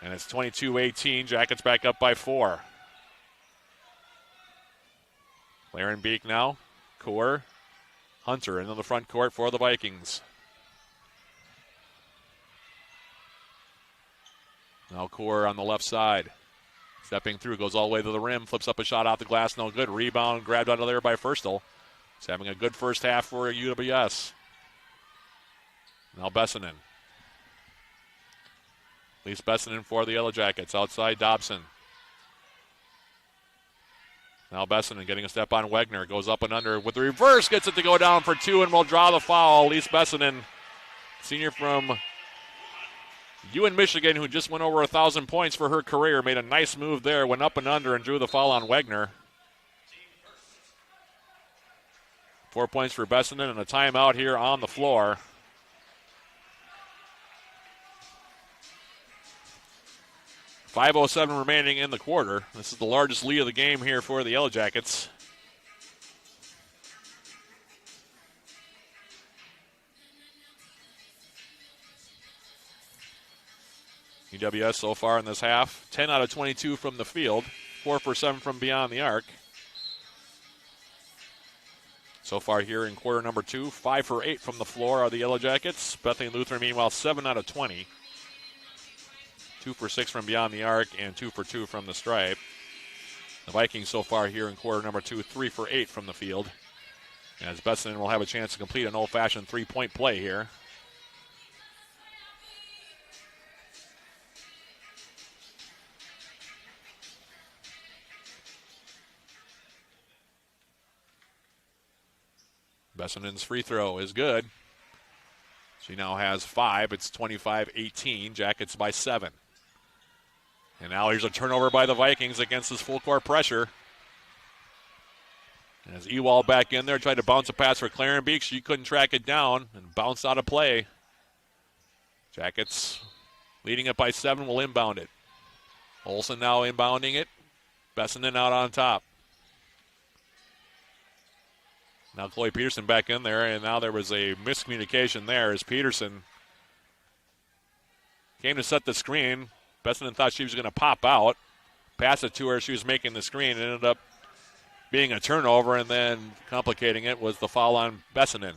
And it's 22-18, Jackets back up by 4. Claren Beek now, Kaur, Hunter into the front court for the Vikings. Now Kaur on the left side. Stepping through, goes all the way to the rim, flips up a shot out the glass, no good. Rebound grabbed out of there by Firstel. He's having a good first half for UWS. Now Bessinen. Elise Bessinen for the Yellow Jackets. Outside Dobson. Now Bessinen getting a step on Wegner. Goes up and under with the reverse. Gets it to go down for 2 and will draw the foul. Elise Bessinen, senior from UIn Michigan, who just went over 1,000 points for her career, made a nice move there, went up and under and drew the foul on Wegner. 4 points for Bessinen and a timeout here on the floor. .507 remaining in the quarter. This is the largest lead of the game here for the Yellow Jackets. UWS so far in this half, 10 out of 22 from the field, 4 for 7 from beyond the arc. So far here in quarter number 2, 5 for 8 from the floor are the Yellow Jackets. Bethany Lutheran, meanwhile, 7 out of 20. 2 for 6 from beyond the arc and 2 for 2 from the stripe. The Vikings so far here in quarter number 2, 3 for 8 from the field. As Bessinen will have a chance to complete an old-fashioned three-point play here. Bessinen's free throw is good. She now has 5. It's 25-18. Jackets by 7. And now here's a turnover by the Vikings against this full court pressure. As Ewald back in there, tried to bounce a pass for Claren Beek. She couldn't track it down and bounced out of play. Jackets leading it by 7 will inbound it. Olsen now inbounding it. Bessinen out on top. Now Chloe Peterson back in there, and now there was a miscommunication there as Peterson came to set the screen. Bessinen thought she was going to pop out, pass it to her. She was making the screen. It ended up being a turnover, and then complicating it was the foul on Bessinen.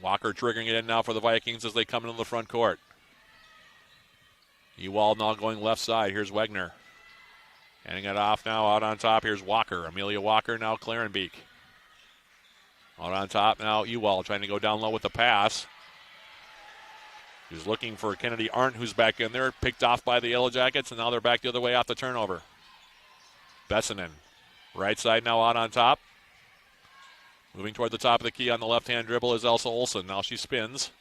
Walker triggering it in now for the Vikings as they come into the front court. Ewald now going left side. Here's Wegner. Handing it off now out on top. Here's Walker. Amelia Walker, now Claren Beek. Out on top now Ewald trying to go down low with the pass. He's looking for Kennedy Arndt, who's back in there. Picked off by the Yellow Jackets, and now they're back the other way off the turnover. Bessinen. Right side now out on top. Moving toward the top of the key on the left-hand dribble is Elsa Olsen. Now she spins.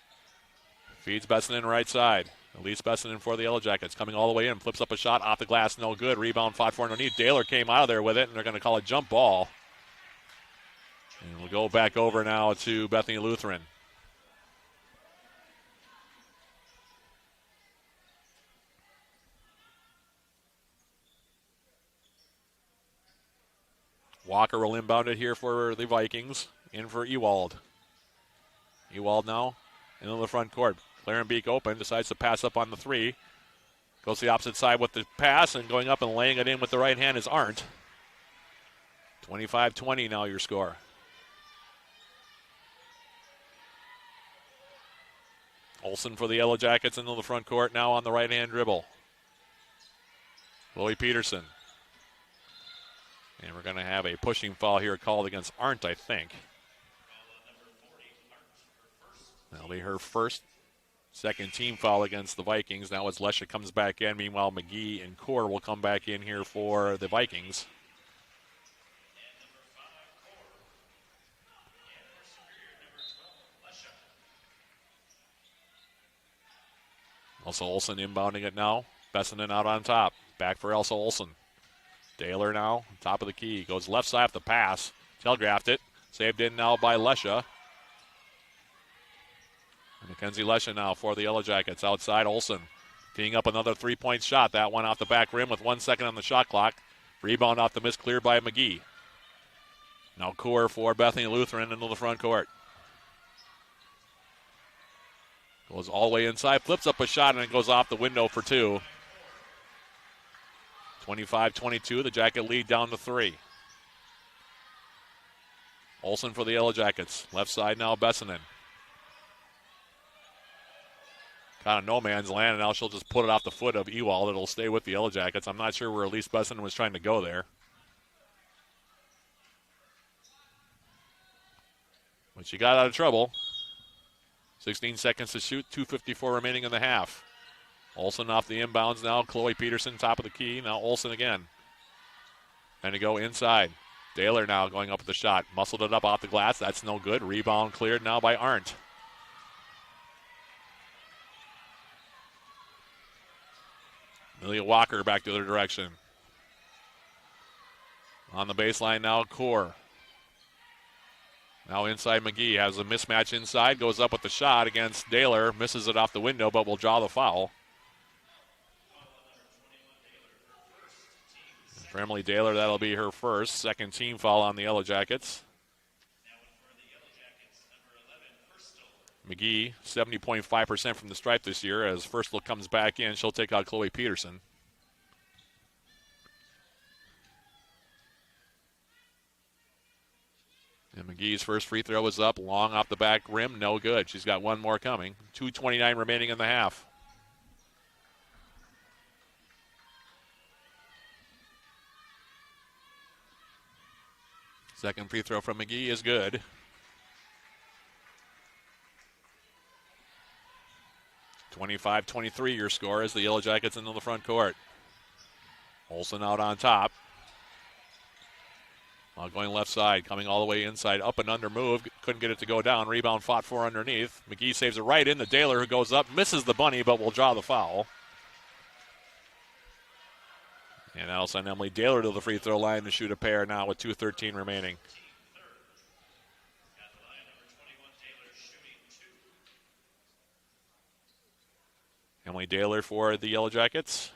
Feeds Bessinen right side. Elise Bessinen for the Yellow Jackets. Coming all the way in. Flips up a shot off the glass. No good. Rebound fought for underneath. Daler came out of there with it, and they're going to call a jump ball. And we'll go back over now to Bethany Lutheran. Walker will inbound it here for the Vikings. In for Ewald. Ewald now into the front court. Claren Beek open, decides to pass up on the 3. Goes to the opposite side with the pass, and going up and laying it in with the right hand is Arndt. 25-20 now your score. Olsen for the Yellow Jackets into the front court now on the right-hand dribble. Chloe Peterson. And we're going to have a pushing foul here called against Arndt, I think. That'll be her first. Second team foul against the Vikings. Now as Lesha comes back in. Meanwhile, McGee and Kaur will come back in here for the Vikings. Also Olsen inbounding it now. Fessenden out on top. Back for Elsa Olsen. Daler now, top of the key. Goes left side of the pass. Telegraphed it. Saved in now by Lesha. Mackenzie Lesha now for the Yellow Jackets. Outside Olsen. Teeing up another three-point shot. That one off the back rim with 1 second on the shot clock. Rebound off the miss, cleared by McGee. Now Kaur for Bethany Lutheran into the front court. Goes all the way inside, flips up a shot, and it goes off the window for two. 25-22, the Jacket lead down to 3. Olsen for the Yellow Jackets. Left side now, Bessinen. Kind of no man's land, and now she'll just put it off the foot of Ewald. It'll stay with the Yellow Jackets. I'm not sure where Elise Bessinen was trying to go there. But she got out of trouble. 16 seconds to shoot, 2:54 remaining in the half. Olsen off the inbounds now. Chloe Peterson, top of the key. Now Olsen again. Trying to go inside. Daler now going up with the shot. Muscled it up off the glass. That's no good. Rebound cleared now by Arndt. Amelia Walker back the other direction. On the baseline now, Kaur. Now inside McGee, has a mismatch inside, goes up with the shot against Daler, misses it off the window, but will draw the foul. And for Emily Daler, that'll be her first, second team foul on the Yellow Jackets. McGee, 70.5% from the stripe this year. As Firstel comes back in, she'll take out Chloe Peterson. And McGee's first free throw is up, long off the back rim, no good. She's got one more coming. 2:29 remaining in the half. Second free throw from McGee is good. 25-23 your score as the Yellow Jackets into the front court. Olsen out on top. Going left side, coming all the way inside, up and under move. Couldn't get it to go down. Rebound fought for underneath. McGee saves it right in. The Daler who goes up, misses the bunny, but will draw the foul. And that'll send Emily Daler to the free throw line to shoot a pair now with 2:13 remaining. Emily Daler for the Yellow Jackets.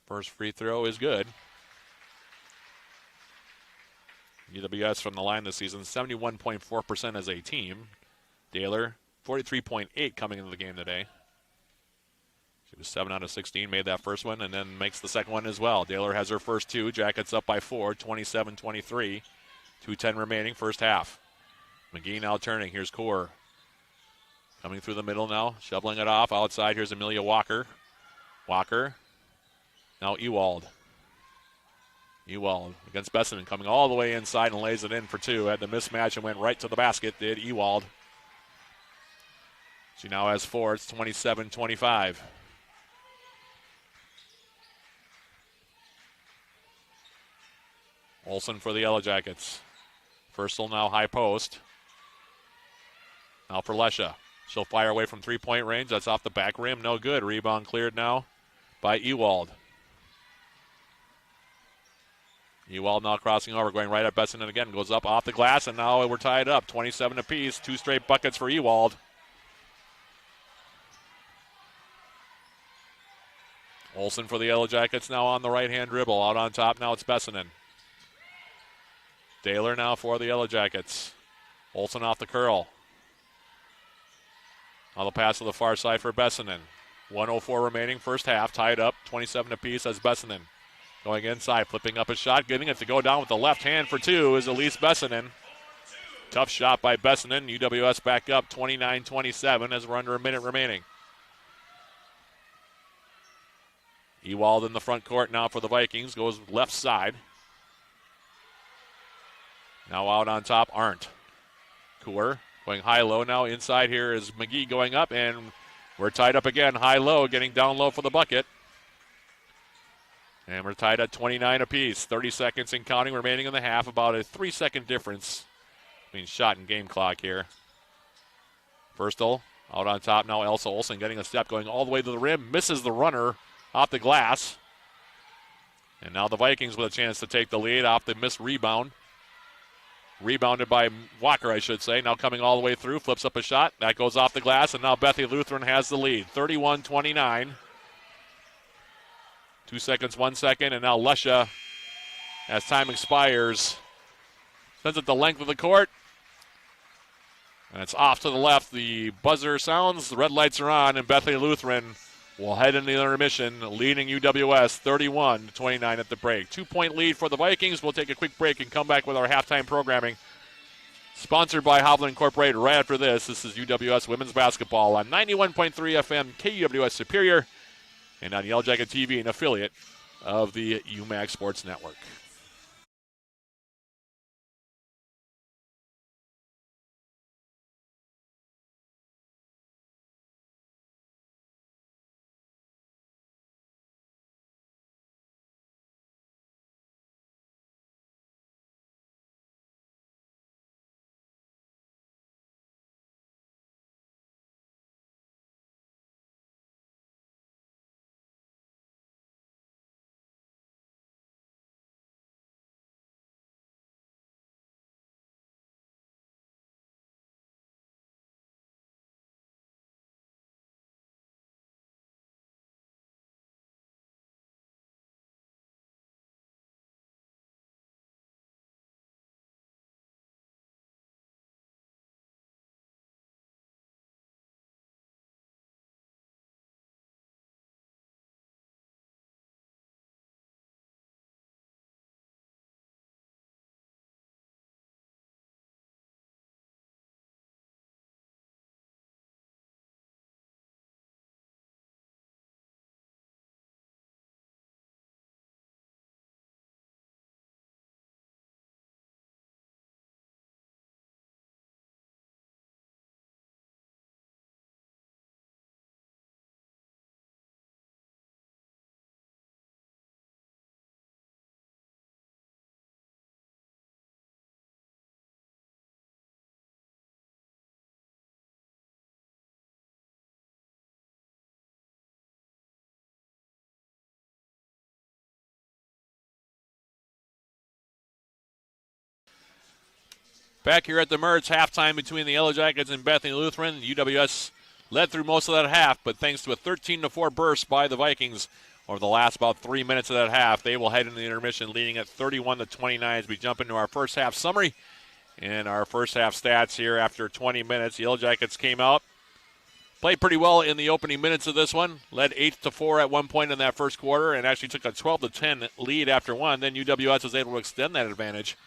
First free throw is good. UWS from the line this season, 71.4% as a team. Daler, 43.8 coming into the game today. She was 7 out of 16, made that first one, and then makes the second one as well. Daler has her first two. Jackets up by 4, 27-23. 2:10 remaining, first half. McGee now turning. Here's Kaur. Coming through the middle now, shoveling it off. Outside, here's Amelia Walker. Walker. Now Ewald. Ewald against Bessinen, coming all the way inside and lays it in for two. Had the mismatch and went right to the basket, did Ewald. She now has 4. It's 27-25. Olsen for the Yellow Jackets. Firstel now high post. Now for Lesha. She'll fire away from three-point range. That's off the back rim. No good. Rebound cleared now by Ewald. Ewald now crossing over, going right at Bessinen again. Goes up off the glass, and now we're tied up. 27 apiece. 2 straight buckets for Ewald. Olsen for the Yellow Jackets now on the right-hand dribble. Out on top now it's Bessinen. Daler now for the Yellow Jackets. Olsen off the curl. Now the pass to the far side for Bessinen. 1:04 remaining, first half. Tied up, 27 apiece as Bessinen. Going inside, flipping up a shot, getting it to go down with the left hand for two is Elise Bessinen. Tough shot by Bessinen. UWS back up 29-27 as we're under a minute remaining. Ewald in the front court now for the Vikings. Goes left side. Now out on top, Arndt. Kaur going high-low now. Inside here is McGee going up, and we're tied up again. High-low, getting down low for the bucket. And we're tied at 29 apiece. 30 seconds and counting remaining in the half. About a 3-second difference between shot and game clock here. Firstel Out on top now, Elsa Olsen getting a step, going all the way to the rim, misses the runner off the glass. And now the Vikings with a chance to take the lead off the missed rebound. Rebounded by Walker, I should say. Now coming all the way through, flips up a shot. That goes off the glass, and now Bethany Lutheran has the lead, 31-29. 2 seconds, 1 second, and now Lesha, as time expires, sends it the length of the court. And it's off to the left. The buzzer sounds, the red lights are on, and Bethany Lutheran will head into the intermission, leading UWS 31-29 at the break. 2-point lead for the Vikings. We'll take a quick break and come back with our halftime programming. Sponsored by Hovland Incorporated right after this. This is UWS Women's Basketball on 91.3 FM KUWS Superior and on Yellow Jacket TV, an affiliate of the UMAC Sports Network. Back here at the Mertz, halftime between the Yellow Jackets and Bethany Lutheran. UWS led through most of that half, but thanks to a 13-4 burst by the Vikings over the last about 3 minutes of that half, they will head into the intermission leading at 31-29 as we jump into our first half summary and our first half stats here after 20 minutes. The Yellow Jackets came out, played pretty well in the opening minutes of this one, led 8-4 at one point in that first quarter, and actually took a 12-10 lead after one. Then UWS was able to extend that advantage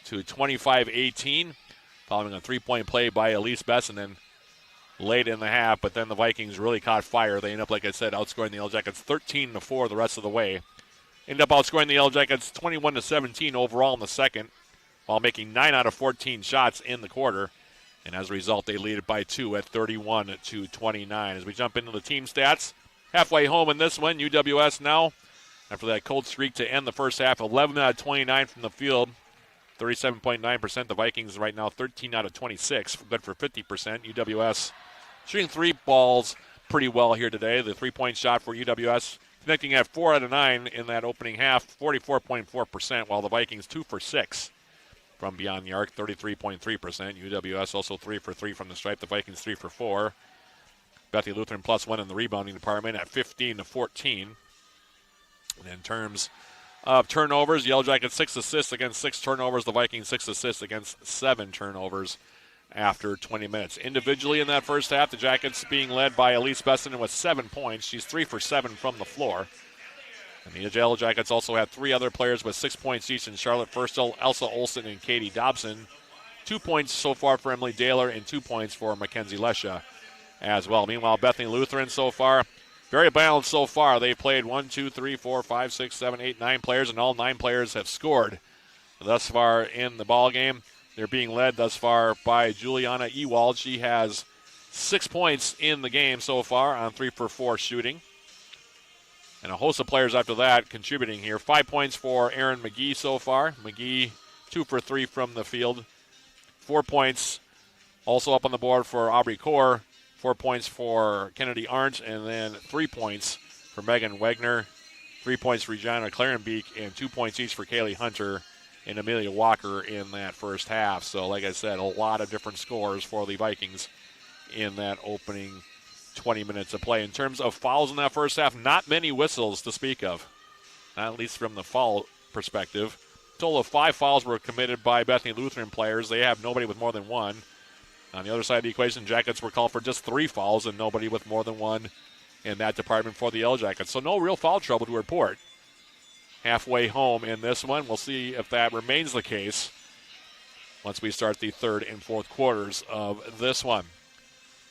to 25-18, following a three-point play by Elise Bessenden late in the half, but then the Vikings really caught fire. They end up, like I said, outscoring the Yellow Jackets 13-4 the rest of the way. End up outscoring the Yellow Jackets 21-17 overall in the second, while making 9 out of 14 shots in the quarter. And as a result, they lead it by 2 at 31-29. As we jump into the team stats, halfway home in this one, UWS now, after that cold streak to end the first half, 11 out of 29 from the field, 37.9%. The Vikings right now 13 out of 26, good for 50%. UWS shooting three balls pretty well here today. The three-point shot for UWS connecting at 4 out of 9 in that opening half, 44.4%, while the Vikings 2 for 6 from beyond the arc, 33.3%. UWS also 3 for 3 from the stripe. The Vikings 3 for 4. Bethany Lutheran +1 in the rebounding department at 15-14. And in terms of turnovers, Yellow Jackets 6 assists against 6 turnovers. The Vikings 6 assists against 7 turnovers after 20 minutes. Individually in that first half, the Jackets being led by Elise Bessenden with 7 points. She's 3 for 7 from the floor. And the Yellow Jackets also had 3 other players with 6 points each in Charlotte Firstel, Elsa Olsen, and Katie Dobson. 2 points so far for Emily Daler and 2 points for Mackenzie Lesha as well. Meanwhile, Bethany Lutheran so far, very balanced so far. They've played 1, 2, 3, 4, 5, 6, 7, 8, 9 players, and all 9 players have scored thus far in the ball game. They're being led thus far by Juliana Ewald. She has 6 points in the game so far on 3 for 4 shooting. And a host of players after that contributing here. 5 points for Erin McGee so far. McGee 2 for 3 from the field. 4 points also up on the board for Aubrey Kaur. 4 points for Kennedy Arndt, and then 3 points for Megan Wegner, 3 points for Regina Clarenbeek, and 2 points each for Kaylee Hunter and Amelia Walker in that first half. So, like I said, a lot of different scores for the Vikings in that opening 20 minutes of play. In terms of fouls in that first half, not many whistles to speak of, not at least from the foul perspective. A total of 5 fouls were committed by Bethany Lutheran players. They have nobody with more than 1. On the other side of the equation, Jackets were called for just 3 fouls and nobody with more than 1 in that department for the Yellow Jackets. So no real foul trouble to report. Halfway home in this one. We'll see if that remains the case once we start the third and fourth quarters of this one.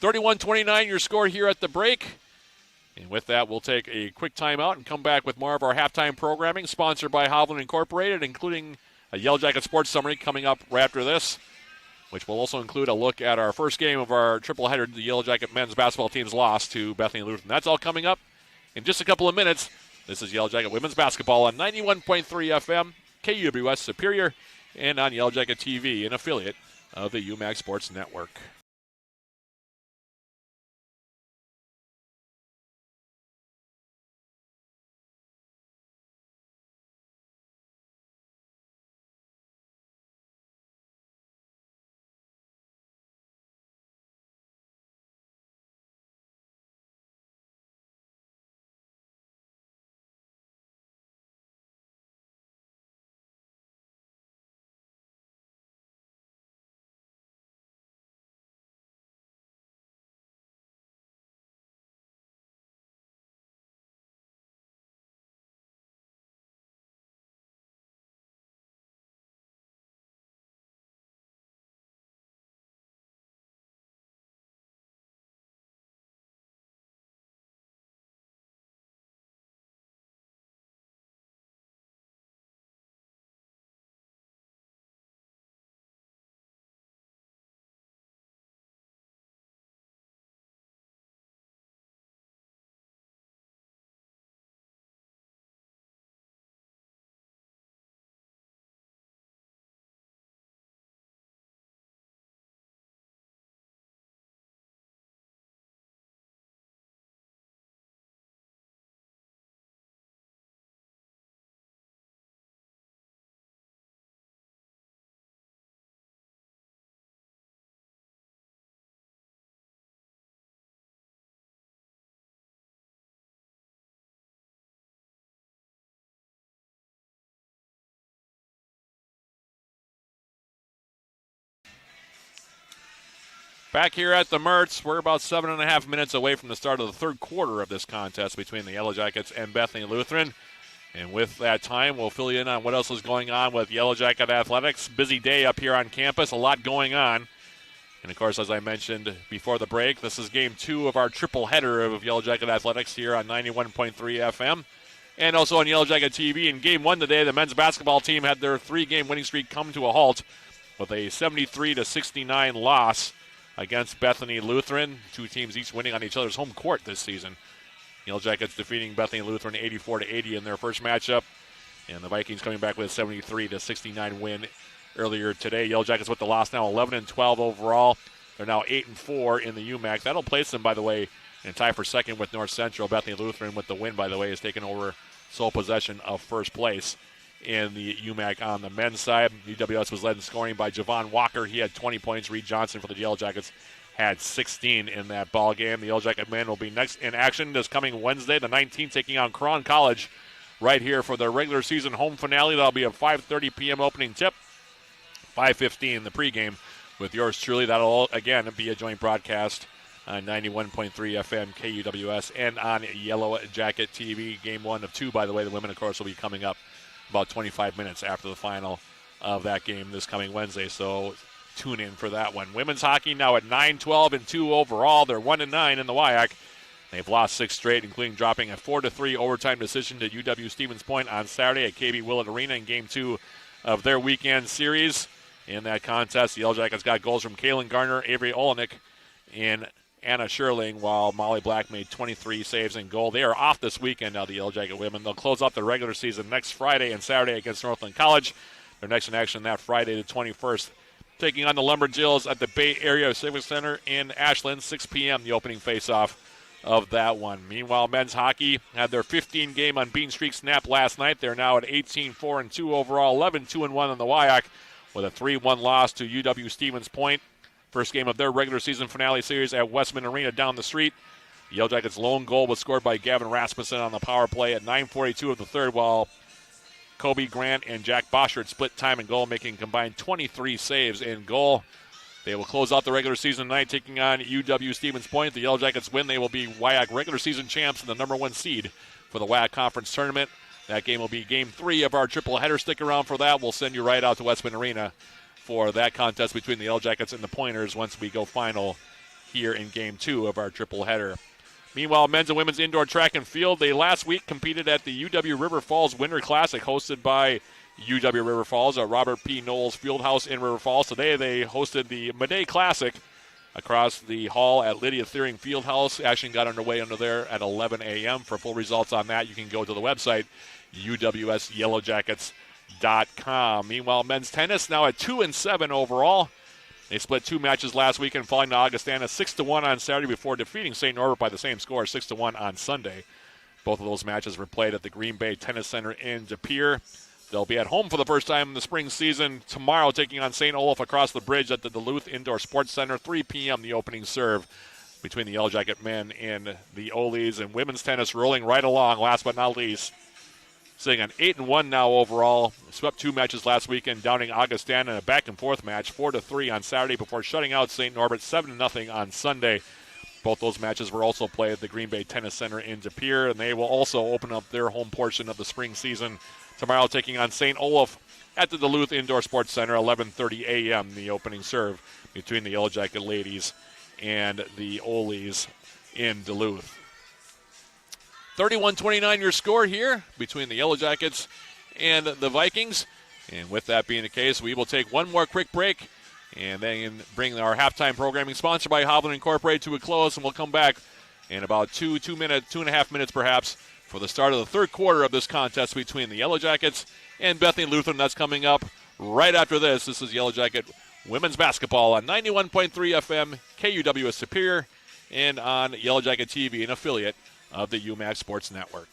31-29 your score here at the break. And with that, we'll take a quick timeout and come back with more of our halftime programming, sponsored by Hovland Incorporated, including a Yellow Jacket Sports Summary coming up right after this, which will also include a look at our first game of our triple header. The Yellow Jacket men's basketball team's loss to Bethany Lutheran. That's all coming up in just a couple of minutes. This is Yellow Jacket women's basketball on 91.3 FM, KUWS Superior, and on Yellow Jacket TV, an affiliate of the UMAC Sports Network. Back here at the Mertz, we're about 7.5 minutes away from the start of the third quarter of this contest between the Yellow Jackets and Bethany Lutheran. And with that time, we'll fill you in on what else is going on with Yellow Jacket Athletics. Busy day up here on campus, a lot going on. And, of course, as I mentioned before the break, this is Game 2 of our triple header of Yellow Jacket Athletics here on 91.3 FM. And also on Yellow Jacket TV. In Game 1 today, the men's basketball team had their 3-game winning streak come to a halt with a 73-69 loss against Bethany Lutheran. 2 teams each winning on each other's home court this season. Yellow Jackets defeating Bethany Lutheran 84-80 in their first matchup. And the Vikings coming back with a 73-69 win earlier today. Yellow Jackets with the loss now 11-12 overall. They're now 8-4 in the UMAC. That'll place them, by the way, in tie for second with North Central. Bethany Lutheran with the win, by the way, has taken over sole possession of first place in the UMAC on the men's side. UWS was led in scoring by Javon Walker. He had 20 points. Reed Johnson for the Yellow Jackets had 16 in that ball game. The Yellow Jacket men will be next in action this coming Wednesday, the 19th, taking on Cron College right here for their regular season home finale. That'll be a 5:30 p.m. opening tip, 5:15 the pregame with yours truly. That'll, again, be a joint broadcast on 91.3 FM KUWS and on Yellow Jacket TV. Game 1 of 2, by the way. The women, of course, will be coming up about 25 minutes after the final of that game this coming Wednesday, so tune in for that one. Women's hockey now at 9-12-2 overall. They're 1-9 in the WIAC. They've lost 6 straight, including dropping a 4-3 overtime decision to UW Stevens Point on Saturday at KB Willett Arena in Game 2 of their weekend series. In that contest, the Yellow Jackets got goals from Kaylin Garner, Avery Olenek, and Anna Sherling, while Molly Black made 23 saves in goal. They are off this weekend now, the Yellow Jacket women. They'll close out the regular season next Friday and Saturday against Northland College. Their next in action that Friday, the 21st, taking on the Lumberjills at the Bay Area Civic Center in Ashland, 6 p.m., the opening face-off of that one. Meanwhile, men's hockey had their 15-game unbeaten streak snapped last night. They're now at 18-4-2 overall, 11-2-1 on the WIAC with a 3-1 loss to UW Stevens Point. First game of their regular season finale series at Westman Arena down the street. The Yellow Jackets' lone goal was scored by Gavin Rasmussen on the power play at 9:42 of the third, while Kobe Grant and Jack Boschert split time and goal, making combined 23 saves in goal. They will close out the regular season tonight, taking on UW Stevens Point. The Yellow Jackets win. They will be WIAC regular season champs and the number 1 seed for the WIAC Conference Tournament. That game will be Game 3 of our triple header. Stick around for that. We'll send you right out to Westman Arena for that contest between the Yellow Jackets and the Pointers once we go final here in Game 2 of our triple header. Meanwhile, men's and women's indoor track and field, they last week competed at the UW River Falls Winter Classic hosted by UW River Falls at Robert P. Knowles Fieldhouse in River Falls. Today they hosted the Midday Classic across the hall at Lydia Thiering Fieldhouse. Action got underway under there at 11 a.m. For full results on that, you can go to the website, uwsyellowjackets.com. Meanwhile, men's tennis now at 2-7 overall. They split 2 matches last weekend, falling to Augustana 6-1 on Saturday before defeating St. Norbert by the same score, 6-1 on Sunday. Both of those matches were played at the Green Bay Tennis Center in De Pere. They'll be at home for the first time in the spring season tomorrow, taking on St. Olaf across the bridge at the Duluth Indoor Sports Center, 3 p.m. the opening serve between the Yellow Jacket men and the Olees. And women's tennis rolling right along, last but not least. Sitting on 8-1 now overall. Swept 2 matches last weekend, downing Augustana in a back-and-forth match, 4-3 on Saturday before shutting out St. Norbert 7-0 on Sunday. Both those matches were also played at the Green Bay Tennis Center in De Pere, and they will also open up their home portion of the spring season tomorrow, taking on St. Olaf at the Duluth Indoor Sports Center, 11:30 a.m., the opening serve between the Yellow Jacket ladies and the Olees in Duluth. 31-29 your score here between the Yellow Jackets and the Vikings. And with that being the case, we will take one more quick break and then bring our halftime programming sponsored by Hovland Incorporated to a close, and we'll come back in about 2.5 minutes perhaps for the start of the third quarter of this contest between the Yellow Jackets and Bethany Lutheran. That's coming up right after this. This is Yellow Jacket women's basketball on 91.3 FM, KUWS Superior, and on Yellow Jacket TV, an affiliate of the UMAC Sports Network.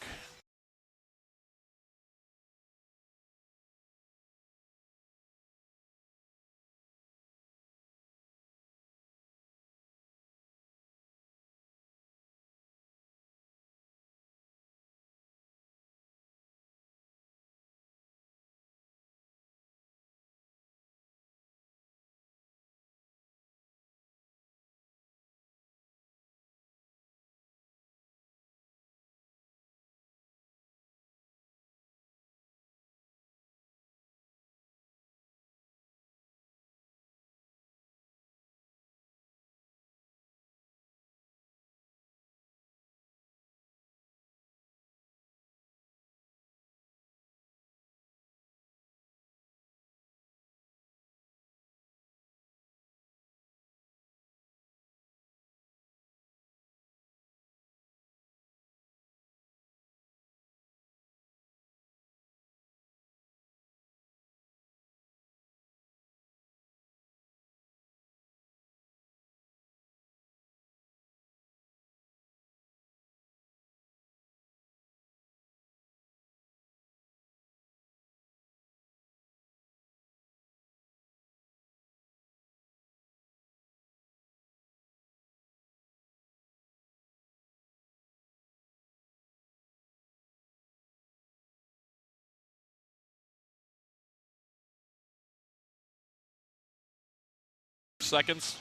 Seconds.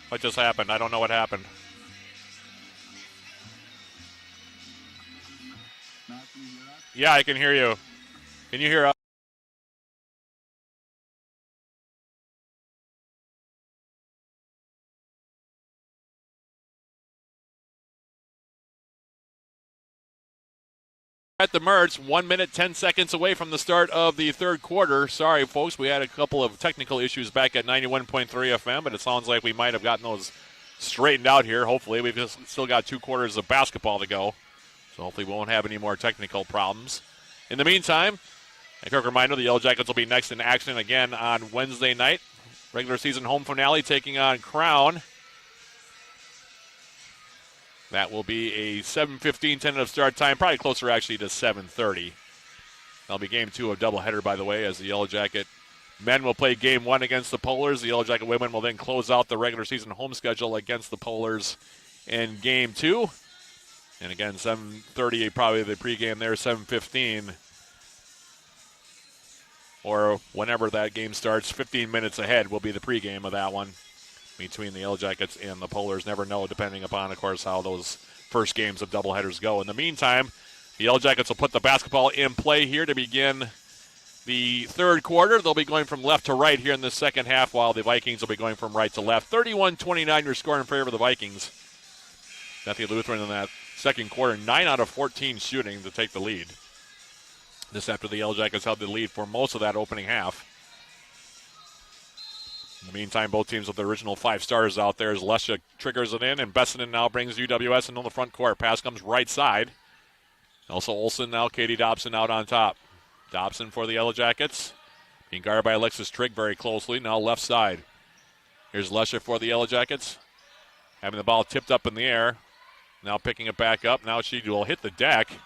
What just happened? I don't know what happened. Yeah, I can hear you. Can you hear us? At the Mertz, 1 minute, 10 seconds away from the start of the third quarter. Sorry, folks, we had a couple of technical issues back at 91.3 FM, but it sounds like we might have gotten those straightened out here. Hopefully, we've still got 2 quarters of basketball to go, so hopefully we won't have any more technical problems. In the meantime, A quick reminder, the Yellow Jackets will be next in action again on Wednesday night. Regular season home finale taking on Crown. That will be a 7:15 tentative start time, probably closer actually to 7:30. That'll be game 2 of doubleheader, by the way, as the Yellow Jacket men will play game 1 against the Polars. The Yellow Jacket women will then close out the regular season home schedule against the Polars in game 2. And again, 7:30, probably the pregame there, 7:15. Or whenever that game starts, 15 minutes ahead will be the pregame of that one between the Yellow Jackets and the Polars. Never know, depending upon, of course, how those first games of doubleheaders go. In the meantime, the Yellow Jackets will put the basketball in play here to begin the third quarter. They'll be going from left to right here in the second half, while the Vikings will be going from right to left. 31-29, your score in favor of the Vikings. Bethany Lutheran in that second quarter, 9 out of 14 shooting to take the lead. This after the Yellow Jackets held the lead for most of that opening half. In the meantime, both teams with the original 5 starters out there as Lesha triggers it in, and Bessinen now brings UWS into the front court. Pass comes right side. Also Olsen now, Katie Dobson out on top. Dobson for the Yellow Jackets. Being guarded by Alexis Trigg very closely, now left side. Here's Lesha for the Yellow Jackets. Having the ball tipped up in the air. Now picking it back up. Now she will hit the deck.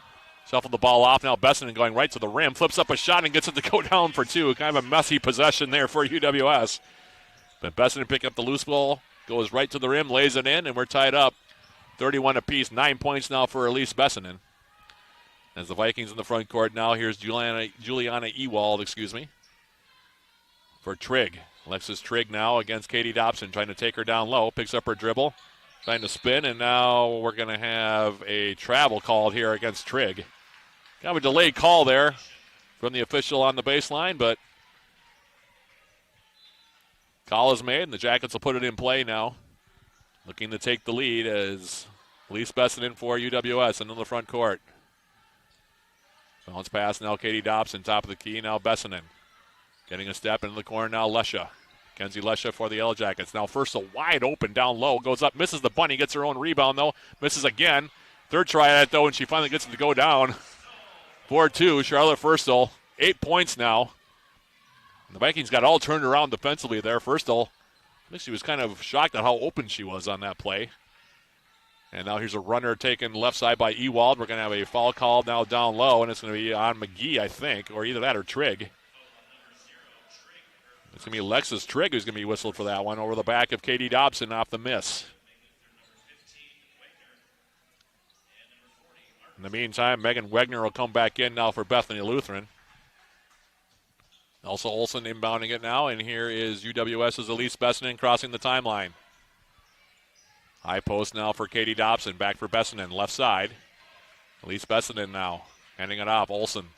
Shuffled the ball off. Now Bessinen going right to the rim. Flips up a shot and gets it to go down for 2. Kind of a messy possession there for UWS. But Bessinen picking up the loose ball. Goes right to the rim. Lays it in. And we're tied up. 31 apiece. 9 points now for Elise Bessinen. As the Vikings in the front court now. Here's Juliana Ewald, for Trigg. Alexis Trigg now against Katie Dobson. Trying to take her down low. Picks up her dribble. Trying to spin. And now we're going to have a travel called here against Trigg. Kind of a delayed call there from the official on the baseline, but call is made, and the Jackets will put it in play now. Looking to take the lead as Elise Bessinen for UWS into the front court. Bounce pass now, Katie Dobson, top of the key. Now Bessinen getting a step into the corner now, Lesha. Kenzie Lesha for the Yellow Jackets. Now first a wide open down low. Goes up, misses the bunny, gets her own rebound though. Misses again. Third try at it though, and she finally gets it to go down. 4-2, Charlotte Firstel, 8 points now. And the Vikings got all turned around defensively there. Firstel, I think she was kind of shocked at how open she was on that play. And now here's a runner taken left side by Ewald. We're going to have a foul called now down low, and it's going to be on McGee, I think, or either that or Trigg. It's going to be Alexis Trigg who's going to be whistled for that one over the back of Katie Dobson off the miss. In the meantime, Megan Wegner will come back in now for Bethany Lutheran. Also Olsen inbounding it now, and here is UWS's Elise Bessinen crossing the timeline. High post now for Katie Dobson, back for Bessinen, left side. Elise Bessinen now, handing it off, Olsen.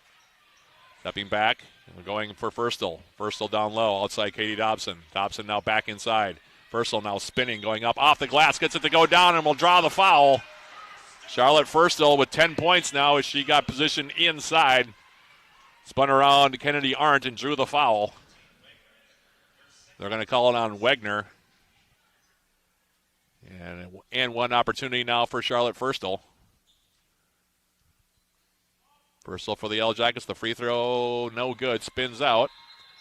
Stepping back, and we're going for Firstel. Firstel down low, outside Katie Dobson. Dobson now back inside. Firstel now spinning, going up off the glass, gets it to go down, and will draw the foul. Charlotte Firstel with 10 points now as she got positioned inside. Spun around to Kennedy Arndt and drew the foul. They're going to call it on Wegner. And one opportunity now for Charlotte Firstel. Firstel for the Yellow Jackets. The free throw, no good. Spins out.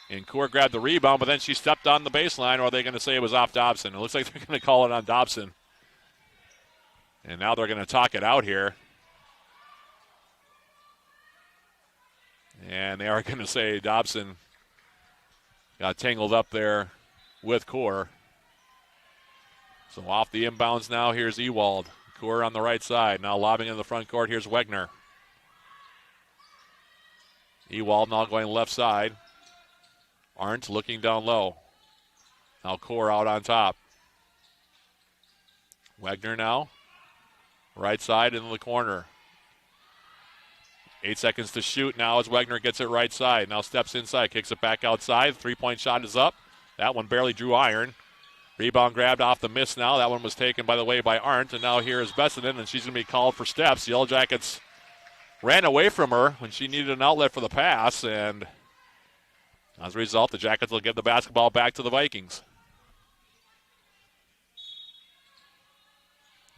And Kaur grabbed the rebound, but then she stepped on the baseline, or are they going to say it was off Dobson? It looks like they're going to call it on Dobson. And now they're going to talk it out here. And they are going to say Dobson got tangled up there with Kaur. So off the inbounds now, here's Ewald. Kaur on the right side. Now lobbing in the front court, here's Wegner. Ewald now going left side. Arndt looking down low. Now Kaur out on top. Wegner now. Right side into the corner. 8 seconds to shoot now as Wegner gets it right side. Now steps inside, kicks it back outside. 3-point shot is up. That one barely drew iron. Rebound grabbed off the miss now. That one was taken, by the way, by Arndt. And now here is Bessinen, and she's going to be called for steps. The Yellow Jackets ran away from her when she needed an outlet for the pass. And as a result, the Jackets will give the basketball back to the Vikings.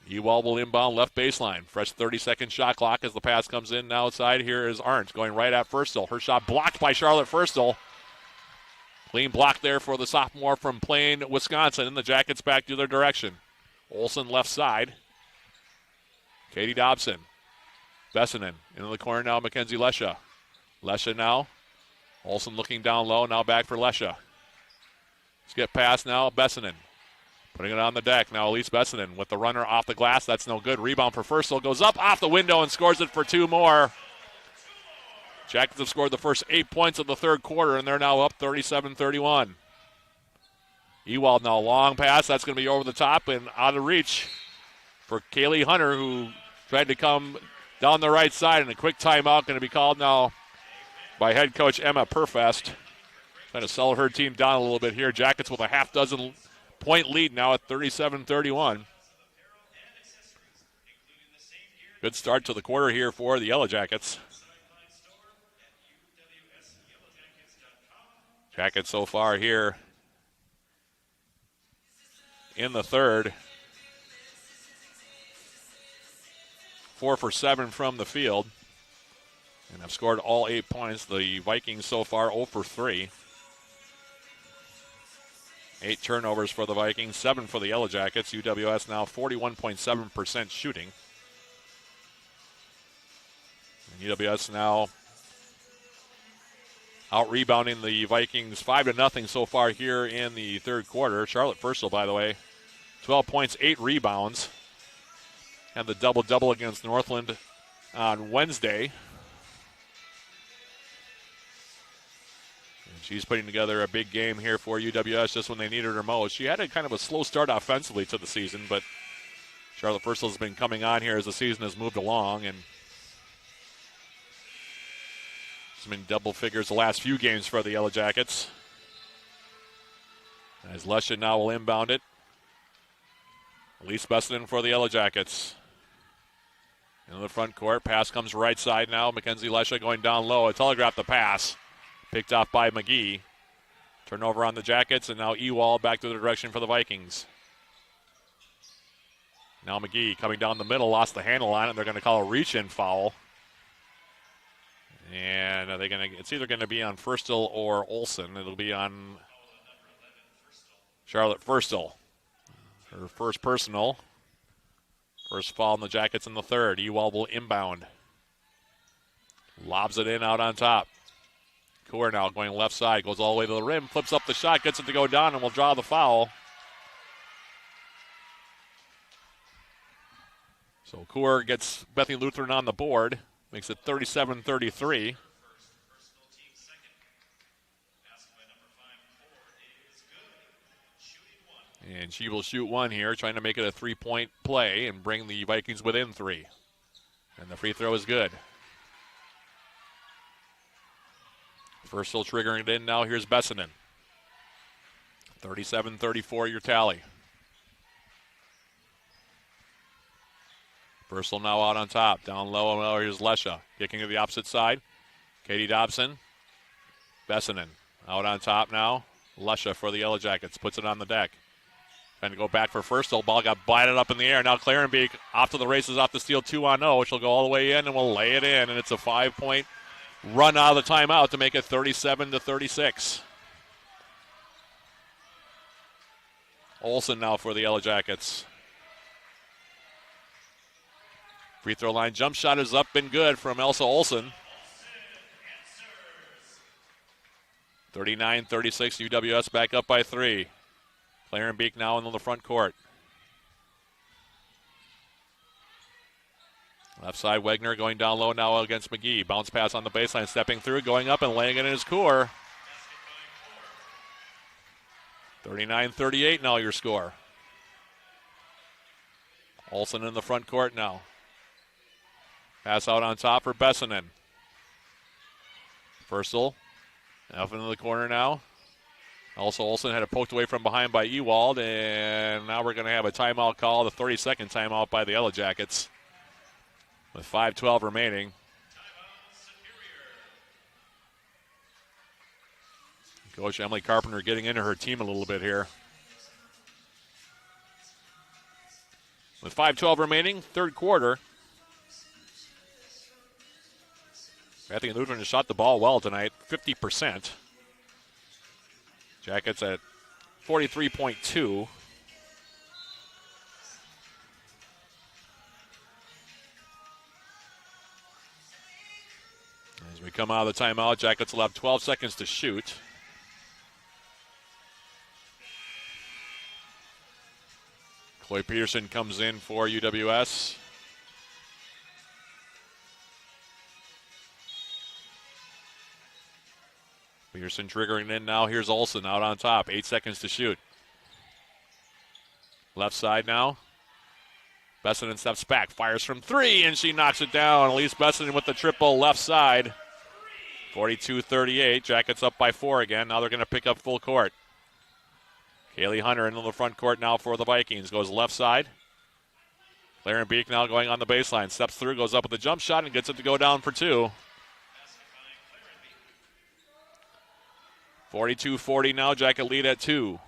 Ewald will inbound left baseline. Fresh 30-second shot clock as the pass comes in. Now outside, here is Arndt going right at Firstel. Her shot blocked by Charlotte Firstel. Clean block there for the sophomore from Plain, Wisconsin. And the Jackets back to their direction. Olsen left side. Katie Dobson. Bessinen into the corner now, Mackenzie Lesha. Lesha now. Olsen looking down low, now back for Lesha. Skip pass now, Bessinen. Putting it on the deck. Now Elise Bessinen with the runner off the glass. That's no good. Rebound for Firstel. Goes up off the window and scores it for 2 more. Jackets have scored the first 8 points of the third quarter, and they're now up 37-31. Ewald now long pass. That's going to be over the top and out of reach for Kaylee Hunter, who tried to come down the right side. And a quick timeout going to be called now by head coach Emma Perfest. Trying to settle her team down a little bit here. Jackets with a half-dozen-point lead now at 37-31. Good start to the quarter here for the Yellow Jackets. Jackets so far here in the third. 4 for 7 from the field. And have scored all 8 points. The Vikings so far 0 for 3. 8 turnovers for the Vikings, 7 for the Yellow Jackets. UWS now 41.7% shooting. And UWS now out-rebounding the Vikings 5-0 so far here in the third quarter. Charlotte Firstel, by the way, 12 points, 8 rebounds. Had the double-double against Northland on Wednesday. And she's putting together a big game here for UWS just when they needed her most. She had a kind of a slow start offensively to the season, but Charlotte Firstel has been coming on here as the season has moved along, and it's been double figures the last few games for the Yellow Jackets. As Lesha now will inbound it. Elise Bessinen for the Yellow Jackets. Into the front court. Pass comes right side now. Mackenzie Lesha going down low. A telegraph the pass. Picked off by McGee. Turnover on the Jackets, and now Ewald back to the direction for the Vikings. Now McGee coming down the middle, lost the handle on it. They're going to call a reach-in foul. And are they going to? It's either going to be on Firstel or Olsen. It'll be on Charlotte Firstel. Her first personal. First foul on the Jackets in the third. Ewald will inbound. Lobs it in out on top. Kaur now going left side. Goes all the way to the rim. Flips up the shot. Gets it to go down and will draw the foul. So Kaur gets Bethany Lutheran on the board. Makes it 37-33. And she will shoot one here, trying to make it a 3-point play and bring the Vikings within 3. And the free throw is good. First still triggering it in now. Here's Bessinen. 37-34 your tally. Bursell now out on top. Down low, now here's Lesha. Kicking to the opposite side. Katie Dobson. Bessinen out on top now. Lesha for the Yellow Jackets. Puts it on the deck. Trying to go back for first. The ball got bited up in the air. Now Clarenbeek off to the races off the steal 2-0. She'll go all the way in and will lay it in. And it's a 5-point run out of the timeout to make it 37-36. Olsen now for the Yellow Jackets. Free throw line jump shot is up and good from Elsa Olsen. 39-36, UWS back up by 3. Clarenbeek now in the front court. Left side, Wegner going down low now against McGee. Bounce pass on the baseline, stepping through, going up and laying it in his core. 39-38 now your score. Olsen in the front court now. Pass out on top for Bessinen. Firstel up into the corner now. Also, Olsen had it poked away from behind by Ewald, and now we're going to have a timeout call, the 32nd timeout by the Yellow Jackets, with 5:12 remaining. Coach Emily Carpenter getting into her team a little bit here. With 5:12 remaining, third quarter. Bethany Lutheran has shot the ball well tonight, 50%. Jackets at 43.2. As we come out of the timeout, Jackets will have 12 seconds to shoot. Chloe Peterson comes in for UWS. Peterson triggering in now. Here's Olsen out on top. 8 seconds to shoot. Left side now. Bessinen steps back, fires from 3, and she knocks it down. Elise Bessinen with the triple left side. 42-38. Jackets up by 4 again. Now they're going to pick up full court. Kaylee Hunter into the front court now for the Vikings. Goes left side. Claren Beek now going on the baseline. Steps through, goes up with a jump shot, and gets it to go down for 2. 42-40 now. Jacket lead at 2.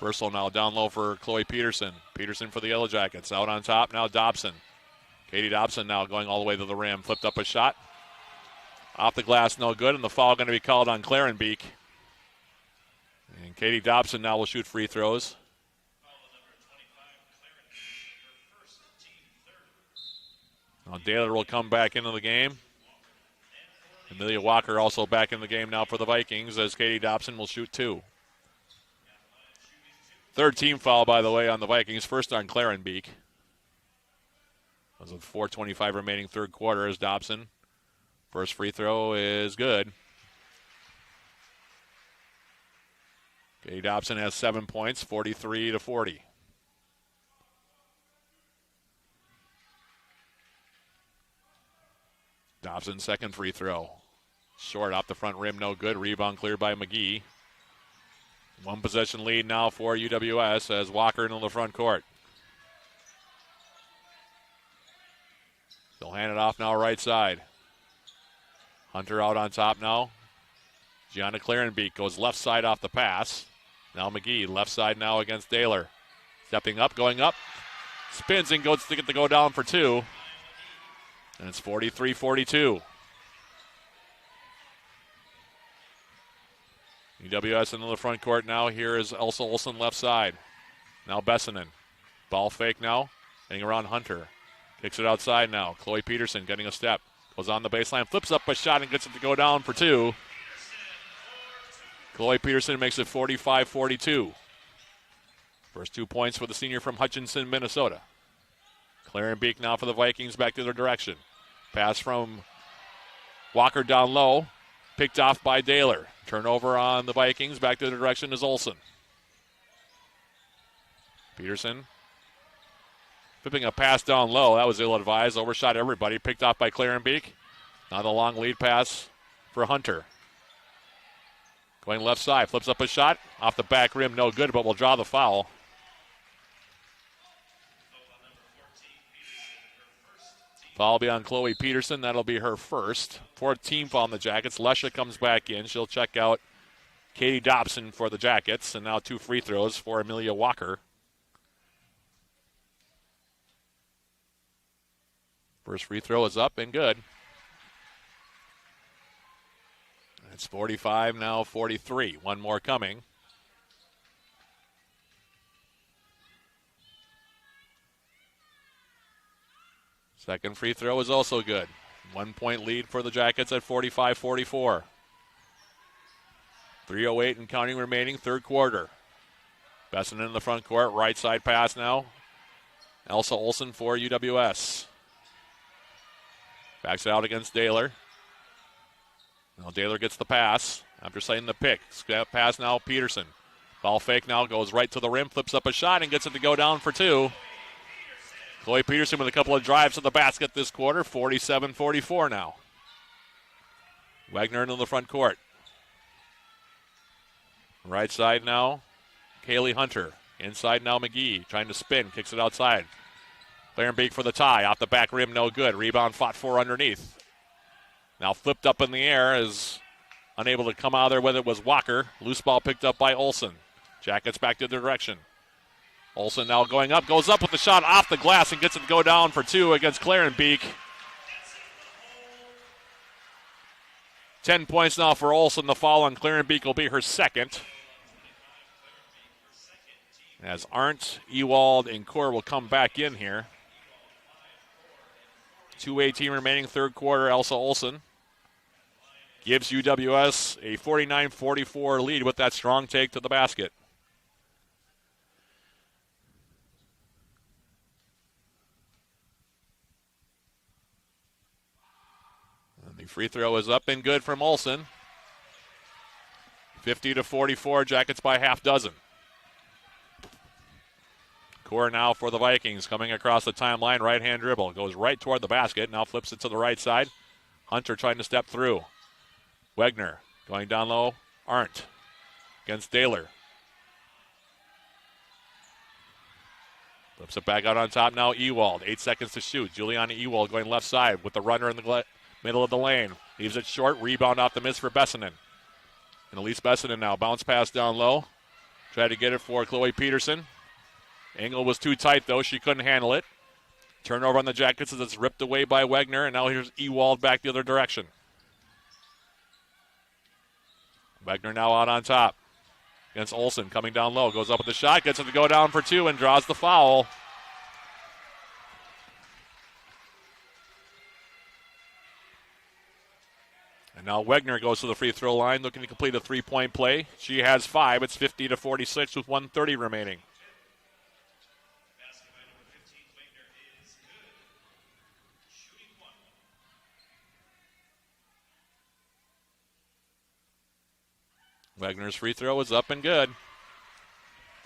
Burslow now down low for Chloe Peterson. Peterson for the Yellow Jackets. Out on top now Dobson. Katie Dobson now going all the way to the rim. Flipped up a shot. Off the glass, no good, and the foul going to be called on Claren Beek. And Katie Dobson now will shoot free throws. Now Daler will come back into the game. Amelia Walker also back in the game now for the Vikings as Katie Dobson will shoot 2. Third team foul, by the way, on the Vikings. First on Claren Beek. As of 4:25 remaining third quarter as Dobson. First free throw is good. Katie Dobson has 7 points, 43-40. Dobson second free throw. Short off the front rim, no good. Rebound cleared by McGee. One possession lead now for UWS as Walker into the front court. They'll hand it off now right side. Hunter out on top now. Gianna Clarenbeek goes left side off the pass. Now McGee left side now against Daler. Stepping up, going up. Spins and goes to get the go down for 2. And it's 43-42. UWS into the front court now. Here is Elsa Olsen left side. Now Bessinen. Ball fake now. Heading around Hunter. Kicks it outside now. Chloe Peterson getting a step. Goes on the baseline. Flips up a shot and gets it to go down for 2. Chloe Peterson makes it 45-42. First 2 points for the senior from Hutchinson, Minnesota. Clarenbeek now for the Vikings back to their direction. Pass from Walker down low. Picked off by Daler. Turnover on the Vikings. Back to the direction is Olsen. Peterson flipping a pass down low. That was ill-advised. Overshot everybody. Picked off by Clarenbeek. Now the long lead pass for Hunter. Going left side. Flips up a shot. Off the back rim. No good, but will draw the foul. Foul will be on Chloe Peterson. That'll be her first. 4th team foul on the Jackets. Lesha comes back in. She'll check out Katie Dobson for the Jackets. And now 2 free throws for Amelia Walker. First free throw is up and good. It's 45, now 43. One more coming. Second free throw is also good. 1 point lead for the Jackets at 45-44. 3:08 and counting remaining, third quarter. Bessinen in the front court, right side pass now. Elsa Olsen for UWS. Backs it out against Daler. Now Daler gets the pass after setting the pick. Pass now, Peterson. Ball fake now, goes right to the rim, flips up a shot and gets it to go down for 2. Chloe Peterson with a couple of drives to the basket this quarter, 47-44 now. Wagner into the front court. Right side now, Kaylee Hunter. Inside now, McGee trying to spin, kicks it outside. Clarenbeek for the tie, off the back rim, no good. Rebound fought for underneath. Now flipped up in the air, is unable to come out of there, whether it was Walker. Loose ball picked up by Olsen. Jackets back to the direction. Olsen now going up, goes up with the shot off the glass and gets it to go down for 2 against Clarenbeek. 10 points now for Olsen. The foul on Clarenbeek will be her second. As Arndt, Ewald, and Core will come back in here. 2:18 remaining, third quarter. Elsa Olsen gives UWS a 49-44 lead with that strong take to the basket. And the free throw is up and good from Olsen. 50-44, Jackets by half dozen. Core now for the Vikings, coming across the timeline, right-hand dribble. Goes right toward the basket, now flips it to the right side. Hunter trying to step through. Wegner going down low. Arndt against Daler. Flips it back out on top now, Ewald. 8 seconds to shoot. Juliana Ewald going left side with the runner in the middle of the lane. Leaves it short. Rebound off the miss for Bessinen. And Elise Bessinen now. Bounce pass down low. Tried to get it for Chloe Peterson. Engel was too tight, though. She couldn't handle it. Turnover on the Jackets as it's ripped away by Wegner. And now here's Ewald back the other direction. Wegner now out on top against Olsen, coming down low. Goes up with the shot, gets it to go down for 2 and draws the foul. And now Wegner goes to the free throw line, looking to complete a 3-point play. She has 5. It's 50-46 with 1:30 remaining. Wegner's free throw is up and good.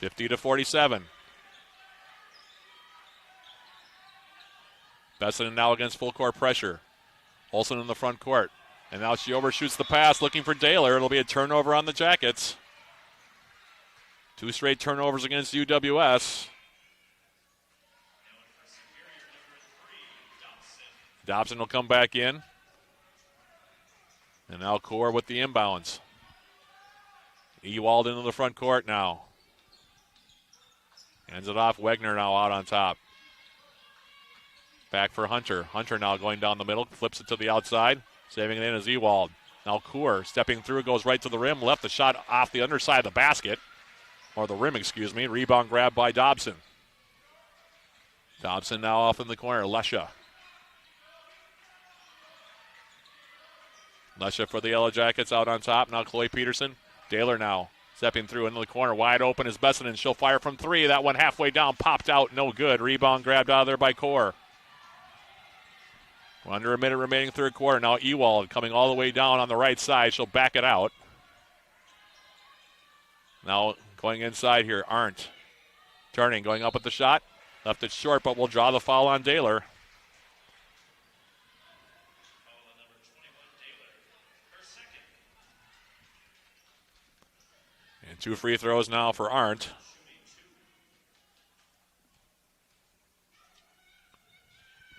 50-47. Bessinen now against full court pressure. Olsen in the front court. And now she overshoots the pass, looking for Daler. It'll be a turnover on the Jackets. 2 straight turnovers against UWS. Dobson will come back in. And now Core with the inbounds. Ewald into the front court now. Hands it off. Wegner now out on top. Back for Hunter. Hunter now going down the middle. Flips it to the outside. Saving it in is Ewald. Now Core stepping through. Goes right to the rim. Left the shot off the underside of the basket. Or the rim, excuse me. Rebound grab by Dobson. Dobson now off in the corner. Lesha. Lesha for the Yellow Jackets out on top. Now Chloe Peterson. Daler now stepping through into the corner. Wide open is Bessinen. She'll fire from 3. That one halfway down. Popped out. No good. Rebound grabbed out of there by Core. Under a minute remaining third quarter. Now Ewald coming all the way down on the right side. She'll back it out. Now going inside here. Arndt turning. Going up with the shot. Left it short, but will draw the foul on Daler. And 2 free throws now for Arndt.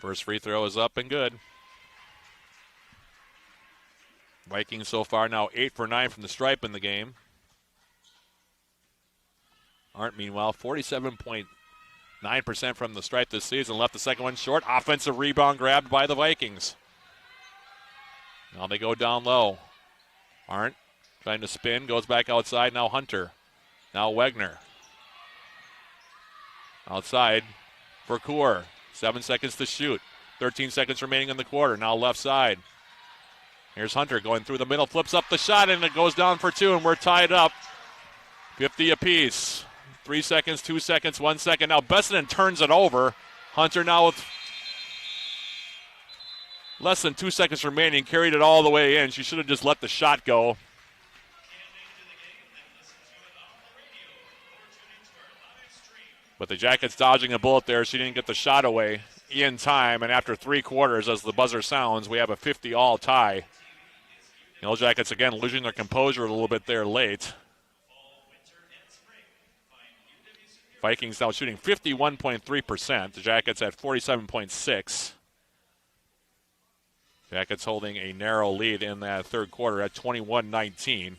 First free throw is up and good. Vikings so far now 8 for 9 from the stripe in the game. Arndt, meanwhile, 47.9% from the stripe this season. Left the second one short. Offensive rebound grabbed by the Vikings. Now they go down low. Arndt trying to spin, goes back outside. Now Hunter. Now Wegner. Outside for Core. 7 seconds to shoot. 13 seconds remaining in the quarter. Now left side. Here's Hunter going through the middle. Flips up the shot, and it goes down for 2, and we're tied up. 50 apiece. 3 seconds, 2 seconds, 1 second. Now Bessinen turns it over. Hunter now with less than 2 seconds remaining. Carried it all the way in. She should have just let the shot go. But the Jackets dodging a bullet there. She didn't get the shot away in time. And after 3 quarters, as the buzzer sounds, we have a 50-all tie. The Yellow Jackets, again, losing their composure a little bit there late. Vikings now shooting 51.3%. The Jackets at 47.6%. Jackets holding a narrow lead in that third quarter at 21-19.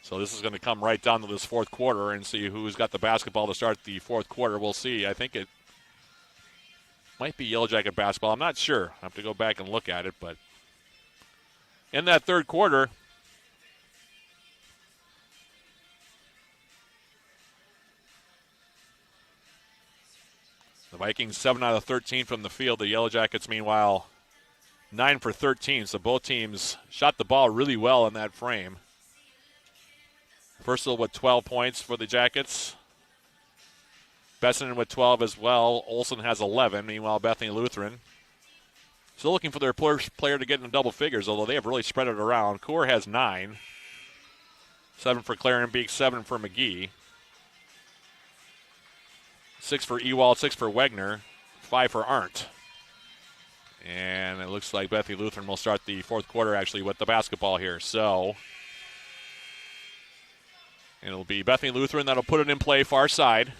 So this is going to come right down to this fourth quarter and see who's got the basketball to start the fourth quarter. We'll see. I think it might be Yellow Jacket basketball. I'm not sure. I have to go back and look at it. But in that third quarter, the Vikings 7 out of 13 from the field. The Yellow Jackets, meanwhile, 9 for 13. So both teams shot the ball really well in that frame. First of all, with 12 points for the Jackets. Bessenden with 12 as well. Olsen has 11. Meanwhile, Bethany Lutheran still looking for their player to get in double figures, although they have really spread it around. Coor has 9. 7 for Clarenbeek, 7 for McGee. 6 for Ewald, 6 for Wegner, 5 for Arndt. And it looks like Bethany Lutheran will start the fourth quarter actually with the basketball here. So it'll be Bethany Lutheran that'll put it in play far side.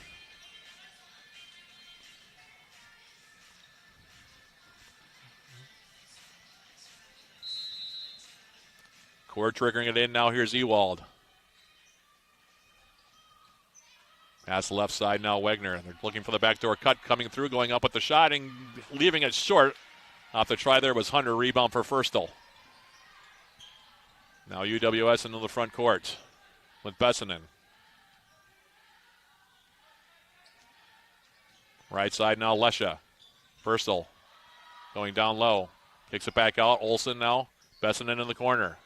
Coor triggering it in now. Here's Ewald. Pass left side now, Wegner. They're looking for the backdoor cut coming through, going up with the shot and leaving it short. Off the try there was Hunter. Rebound for Firstel. Now UWS into the front court with Bessenden. Right side now, Lesha. Firstel going down low. Kicks it back out. Olsen now. Bessenden in the corner.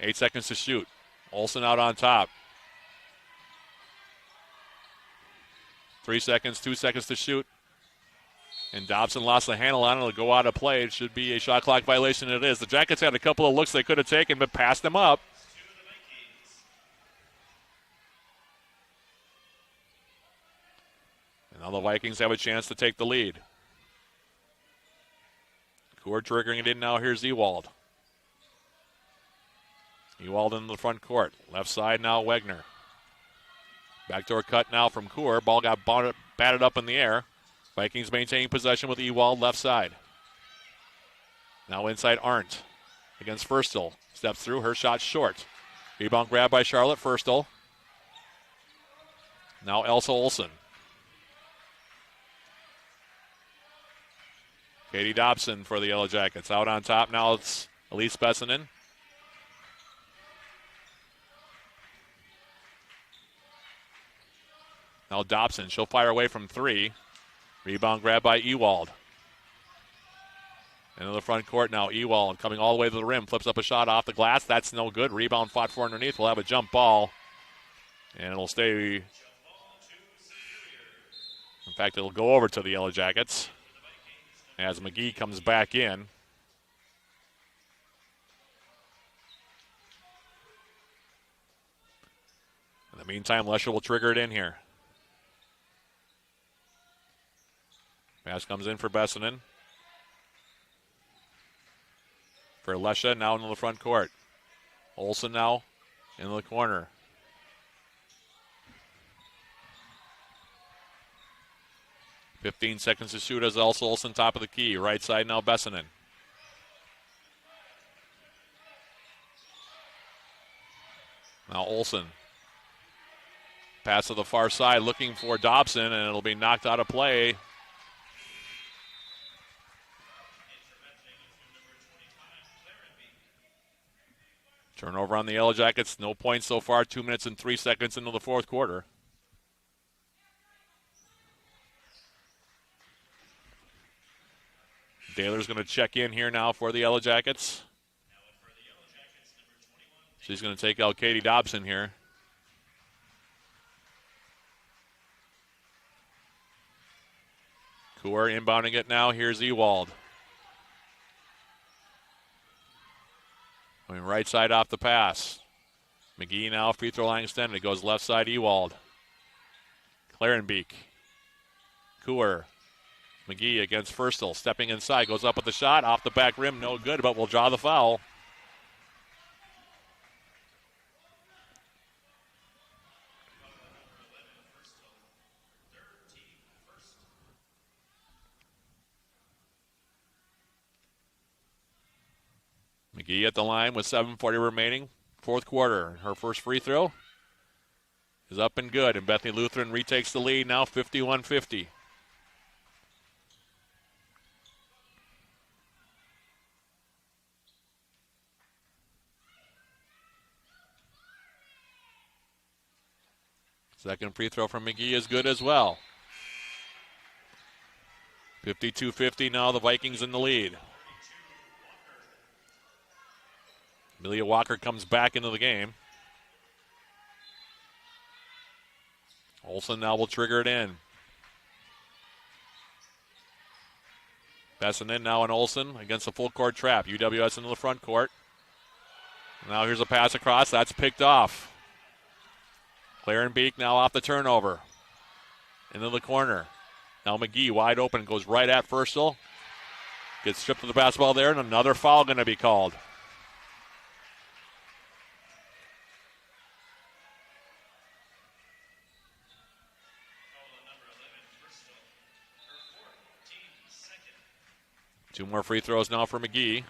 8 seconds to shoot. Olsen out on top. 3 seconds, 2 seconds to shoot. And Dobson lost the handle on it. It'll go out of play. It should be a shot clock violation. It is. The Jackets had a couple of looks they could have taken, but passed them up. And now the Vikings have a chance to take the lead. Coor triggering it in now. Here's Ewald. Ewald in the front court. Left side now, Wegner. Backdoor cut now from Coor. Ball got batted up in the air. Vikings maintaining possession with Ewald left side. Now inside Arndt against Firstel. Steps through. Her shot short. Rebound grab by Charlotte Firstel. Now Elsa Olsen. Katie Dobson for the Yellow Jackets. Out on top now it's Elise Bessenden. Now Dobson, she'll fire away from 3. Rebound grab by Ewald. Into the front court now, Ewald coming all the way to the rim. Flips up a shot off the glass. That's no good. Rebound fought for underneath. We'll have a jump ball. And it'll stay. In fact, it'll go over to the Yellow Jackets as McGee comes back in. In the meantime, Lesher will trigger it in here. Pass comes in for Bessenden. For Lesha, now into the front court. Olsen now in the corner. .15 seconds to shoot as Elsa Olsen top of the key. Right side now, Bessenden. Now Olsen. Pass to the far side looking for Dobson, and it'll be knocked out of play. Turnover on the Yellow Jackets. No points so far. 2 minutes and 3 seconds into the fourth quarter. Daler's going to check in here now for the Yellow Jackets. She's going to take out Katie Dobson here. Coor inbounding it now. Here's Ewald. Going right side off the pass. McGee now free throw line extended. It goes left side Ewald. Clarenbeek. Coor. McGee against Firstel. Stepping inside. Goes up with the shot. Off the back rim. No good, but will draw the foul. McGee at the line with 7:40 remaining. Fourth quarter. Her first free throw is up and good, and Bethany Lutheran retakes the lead now 51-50. Second free throw from McGee is good as well. 52-50 now, the Vikings in the lead. Amelia Walker comes back into the game. Olsen now will trigger it in. Passing in now, and Olsen against the full court trap. UWS into the front court. Now here's a pass across. That's picked off. Claren Beek now off the turnover. Into the corner. Now McGee wide open, goes right at Furstel. Gets stripped of the basketball there, and another foul going to be called. Two more free throws now for McGee.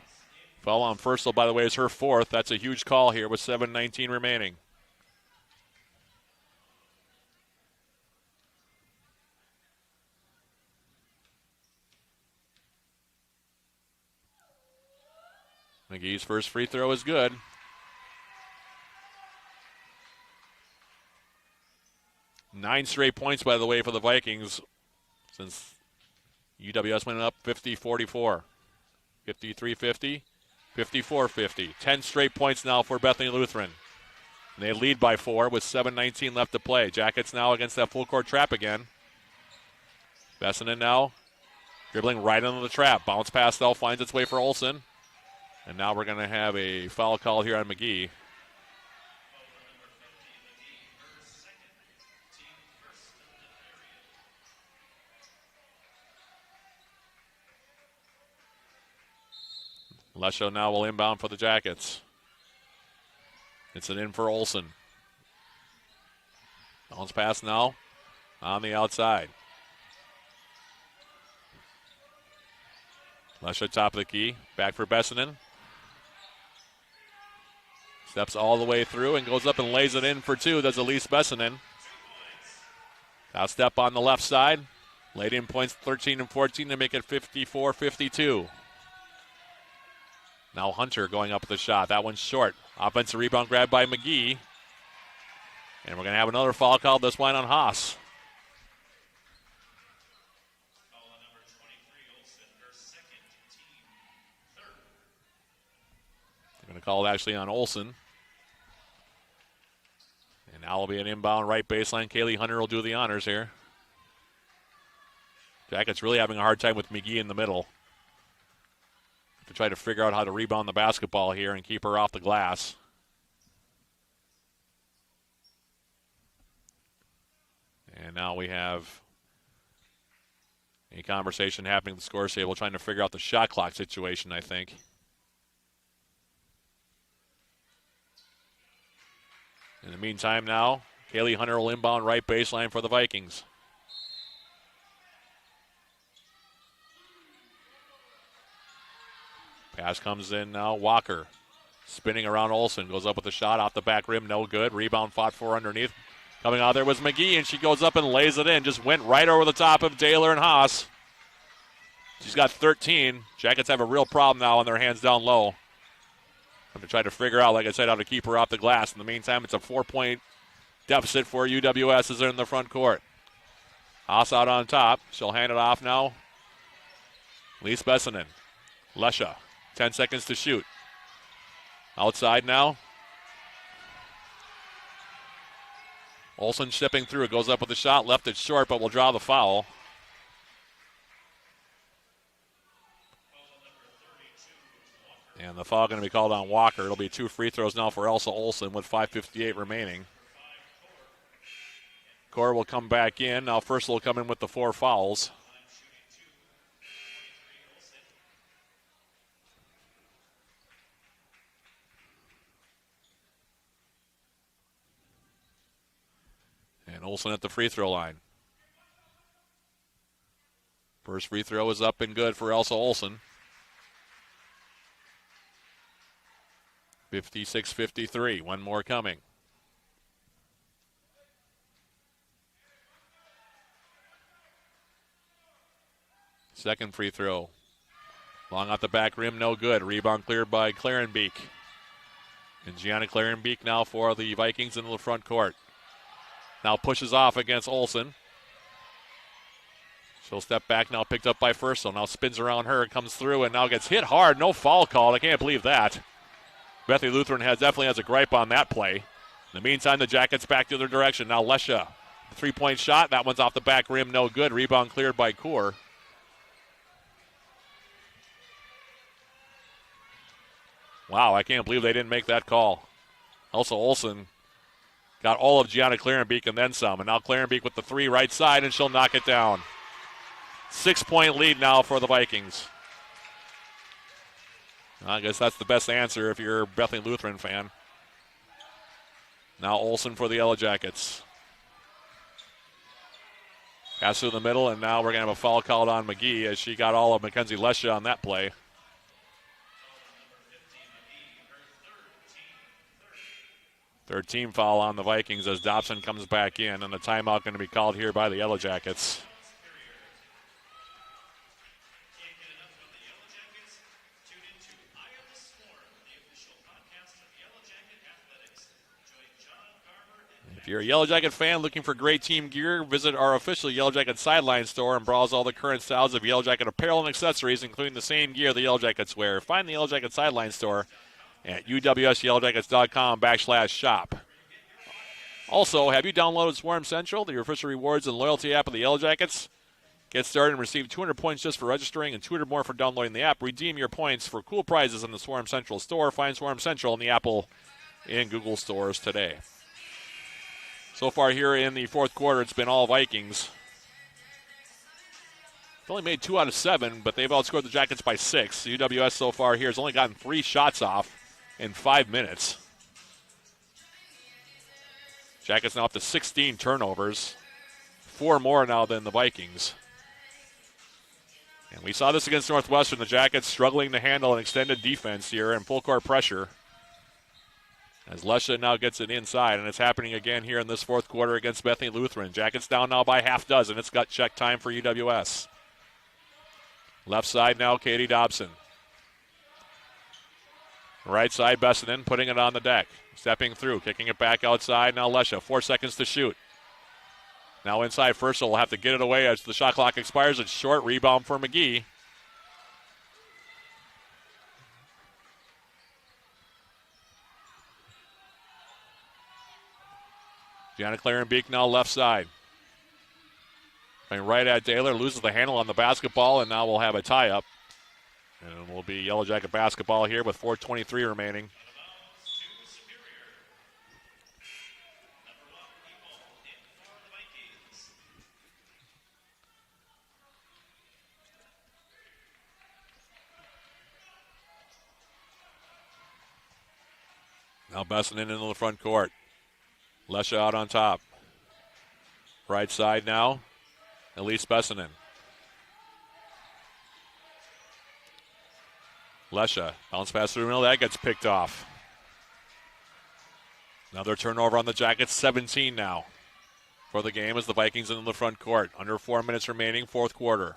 Foul on Furstel, by the way, is her fourth. That's a huge call here with 7:19 remaining. McGee's first free throw is good. Nine straight points, by the way, for the Vikings since UWS went up 50-44. 53-50, 54-50. 10 straight points now for Bethany Lutheran. And they lead by 4 with 7:19 left to play. Jackets now against that full court trap again. Bessinen now dribbling right into the trap. Bounce pass, though, finds its way for Olsen. And now we're going to have a foul call here on McGee. Lesho now will inbound for the Jackets. It's an in for Olsen. Bounce pass now on the outside. Lesho top of the key. Back for Bessinen. Steps all the way through and goes up and lays it in for two. That's Elise Bessinen. Now step on the left side. Laid in points 13 and 14 to make it 54-52. Now Hunter going up with the shot. That one's short. Offensive rebound grab by McGee. And we're going to have another foul called, this one on Haas. They're going to call it actually on Olsen. And now will be an inbound right baseline. Kaylee Hunter will do the honors here. Jackets really having a hard time with McGee in the middle to try to figure out how to rebound the basketball here and keep her off the glass. And now we have a conversation happening at the scores table trying to figure out the shot clock situation, I think. In the meantime now, Kaylee Hunter will inbound right baseline for the Vikings. Pass comes in now. Walker spinning around Olsen. Goes up with a shot off the back rim. No good. Rebound fought for underneath. Coming out there was McGee, and she goes up and lays it in. Just went right over the top of Daylor and Haas. She's got 13. Jackets have a real problem now on their hands down low. I'm going to try to figure out, like I said, how to keep her off the glass. In the meantime, it's a 4-point deficit for UWS as they're in the front court. Haas out on top. She'll hand it off now. Lise Bessinen. Lesha. 10 seconds to shoot. Outside now. Olsen stepping through. It goes up with a shot. Left it short, but will draw the foul. And the foul going to be called on Walker. It'll be 2 free throws now for Elsa Olsen with 5:58 remaining. Cora will come back in. Now first will come in with the 4 fouls. And Olsen at the free throw line. First free throw is up and good for Elsa Olsen. 56-53. One more coming. Second free throw. Long out the back rim, no good. Rebound cleared by Clarenbeek. And Gianna Clarenbeek now for the Vikings into the front court. Now pushes off against Olsen. She'll step back, now picked up by Furstel. Now spins around her, comes through, and now gets hit hard. No foul called. I can't believe that. Bethany Lutheran definitely has a gripe on that play. In the meantime, the Jackets back to their direction. Now Lesha, three-point shot. That one's off the back rim, no good. Rebound cleared by Kaur. Wow, I can't believe they didn't make that call. Also, Olsen got all of Gianna Clarenbeek and then some. And now Clarenbeek with the three right side, and she'll knock it down. 6-point lead now for the Vikings. I guess that's the best answer if you're a Bethany Lutheran fan. Now Olsen for the Yellow Jackets. Pass through the middle, and now we're going to have a foul called on McGee as she got all of Mackenzie Lesha on that play. Third team foul on the Vikings as Dobson comes back in, and the timeout going to be called here by the Yellow Jackets. If you're a Yellow Jacket fan looking for great team gear, visit our official Yellow Jacket sideline store and browse all the current styles of Yellow Jacket apparel and accessories, including the same gear the Yellow Jackets wear. Find the Yellow Jacket sideline store at uwsyellowjackets.com/shop. Also, have you downloaded Swarm Central, your official rewards and loyalty app of the Yellow Jackets? Get started and receive 200 points just for registering and 200 more for downloading the app. Redeem your points for cool prizes in the Swarm Central store. Find Swarm Central in the Apple and Google stores today. So far here in the fourth quarter, it's been all Vikings. They've only made 2 out of 7, but they've outscored the Jackets by 6. UWS so far here has only gotten 3 shots off in 5 minutes. Jackets now up to 16 turnovers. 4 more now than the Vikings. And we saw this against Northwestern. The Jackets struggling to handle an extended defense here and full court pressure. As Lesha now gets it inside, and it's happening again here in this fourth quarter against Bethany Lutheran. Jackets down now by half dozen. It's gut check time for UWS. Left side now, Katie Dobson. Right side, Bessinen putting it on the deck. Stepping through, kicking it back outside. Now Lesha, 4 seconds to shoot. Now inside, Furstel will have to get it away as the shot clock expires. It's short, rebound for McGee. Gianna Clarenbeek now left side. Playing right at Taylor, loses the handle on the basketball, and now we'll have a tie-up. And it will be Yellow Jacket basketball here with 4:23 remaining. Now Bessinen into the front court. Lesha out on top. Right side now, Elise Bessinen. Lesha, bounce pass through the middle, that gets picked off. Another turnover on the Jackets, 17 now for the game as the Vikings in the front court. Under 4 minutes remaining, fourth quarter.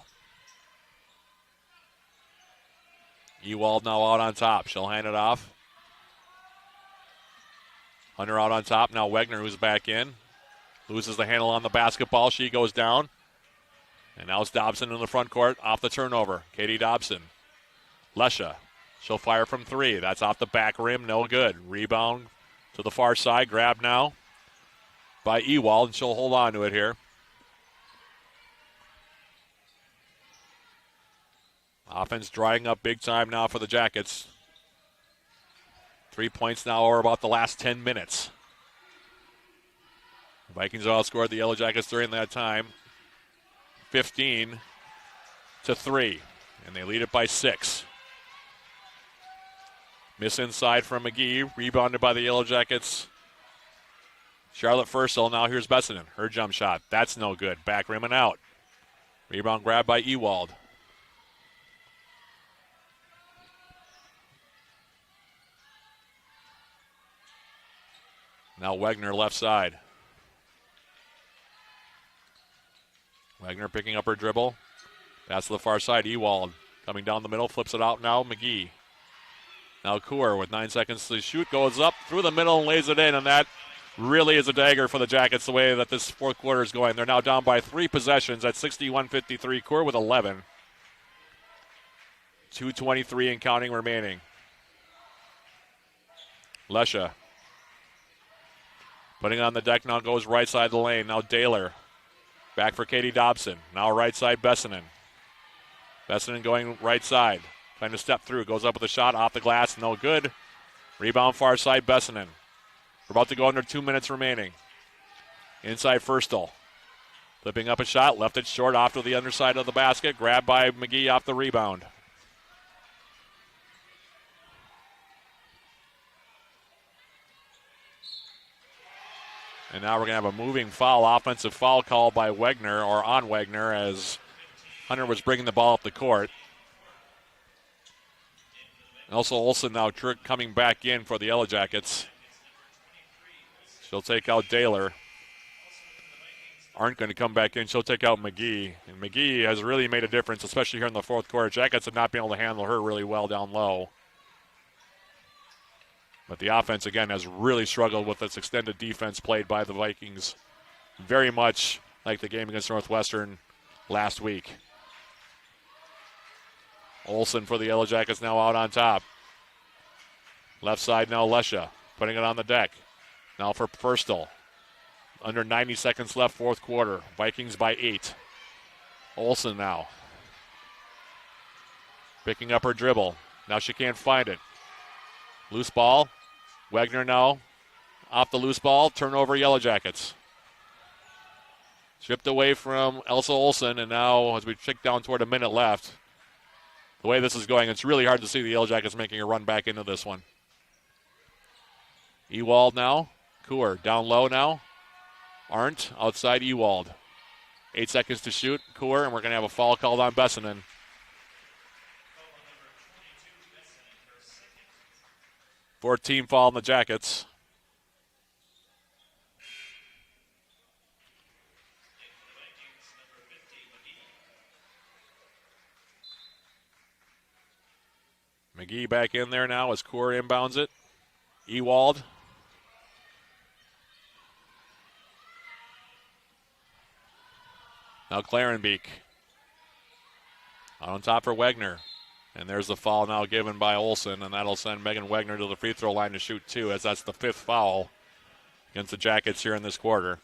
Ewald now out on top. She'll hand it off. Hunter out on top. Now Wegner, who's back in. Loses the handle on the basketball. She goes down. And now it's Dobson in the front court off the turnover. Katie Dobson. Lesha. She'll fire from 3. That's off the back rim. No good. Rebound to the far side. Grab now by Ewald, and she'll hold on to it here. Offense drying up big time now for the Jackets. 3 points now over about the last 10 minutes. The Vikings outscored the Yellow Jackets during that time. 15-3. And they lead it by 6. Miss inside from McGee. Rebounded by the Yellow Jackets. Charlotte Furstel. Now here's Bessinen. Her jump shot. That's no good. Back rim and out. Rebound grab by Ewald. Now Wegner left side. Wegner picking up her dribble. Pass to the far side. Ewald coming down the middle. Flips it out now. McGee. Now Kaur with 9 seconds to shoot. Goes up through the middle and lays it in. And that really is a dagger for the Jackets the way that this fourth quarter is going. They're now down by 3 possessions at 61-53. Kaur with 11. 2:23 and counting remaining. Lesha. Putting on the deck now goes right side of the lane. Now Daler. Back for Katie Dobson. Now right side Bessinen. Bessinen going right side. Trying to step through. Goes up with a shot off the glass. No good. Rebound far side Bessinen. We're about to go under 2 minutes remaining. Inside Firstel. Flipping up a shot. Left it short off to the underside of the basket. Grabbed by McGee off the rebound. And now we're going to have a moving foul, offensive foul called by Wegner, or on Wegner, as Hunter was bringing the ball up the court. Elsa Olsen now coming back in for the Yellow Jackets. She'll take out Daler. Aren't going to come back in. She'll take out McGee. And McGee has really made a difference, especially here in the fourth quarter. Jackets have not been able to handle her really well down low. But the offense, again, has really struggled with this extended defense played by the Vikings. Very much like the game against Northwestern last week. Olsen for the Yellow Jackets now out on top. Left side now Lesha, putting it on the deck. Now for Firstel. Under 90 seconds left, fourth quarter. Vikings by 8. Olsen now. Picking up her dribble. Now she can't find it. Loose ball. Wegner now off the loose ball. Turnover Yellow Jackets. Stripped away from Elsa Olsen, and now as we check down toward a minute left, the way this is going, it's really hard to see the Yellow Jackets making a run back into this one. Ewald now. Kaur down low now. Arndt outside Ewald. 8 seconds to shoot. Kaur, and we're going to have a foul called on Bessinen. 14 foul on the Jackets. McGee back in there now as Kaur inbounds it. Ewald. Now Clarenbeek. On top for Wegner. And there's the foul now given by Olsen, and that'll send Megan Wegner to the free throw line to shoot 2, as that's the 5th foul against the Jackets here in this quarter.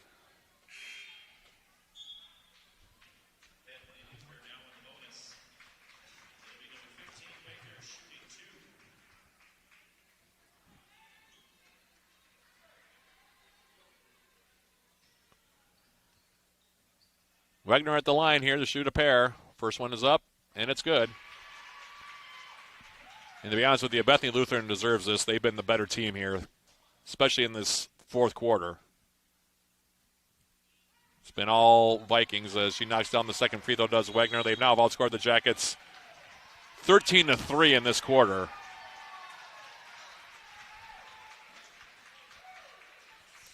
Wegner at the line here to shoot a pair. First one is up, and it's good. And to be honest with you, Bethany Lutheran deserves this. They've been the better team here, especially in this fourth quarter. It's been all Vikings as she knocks down the second free throw, does Wegner. They've now outscored the Jackets 13-3 in this quarter.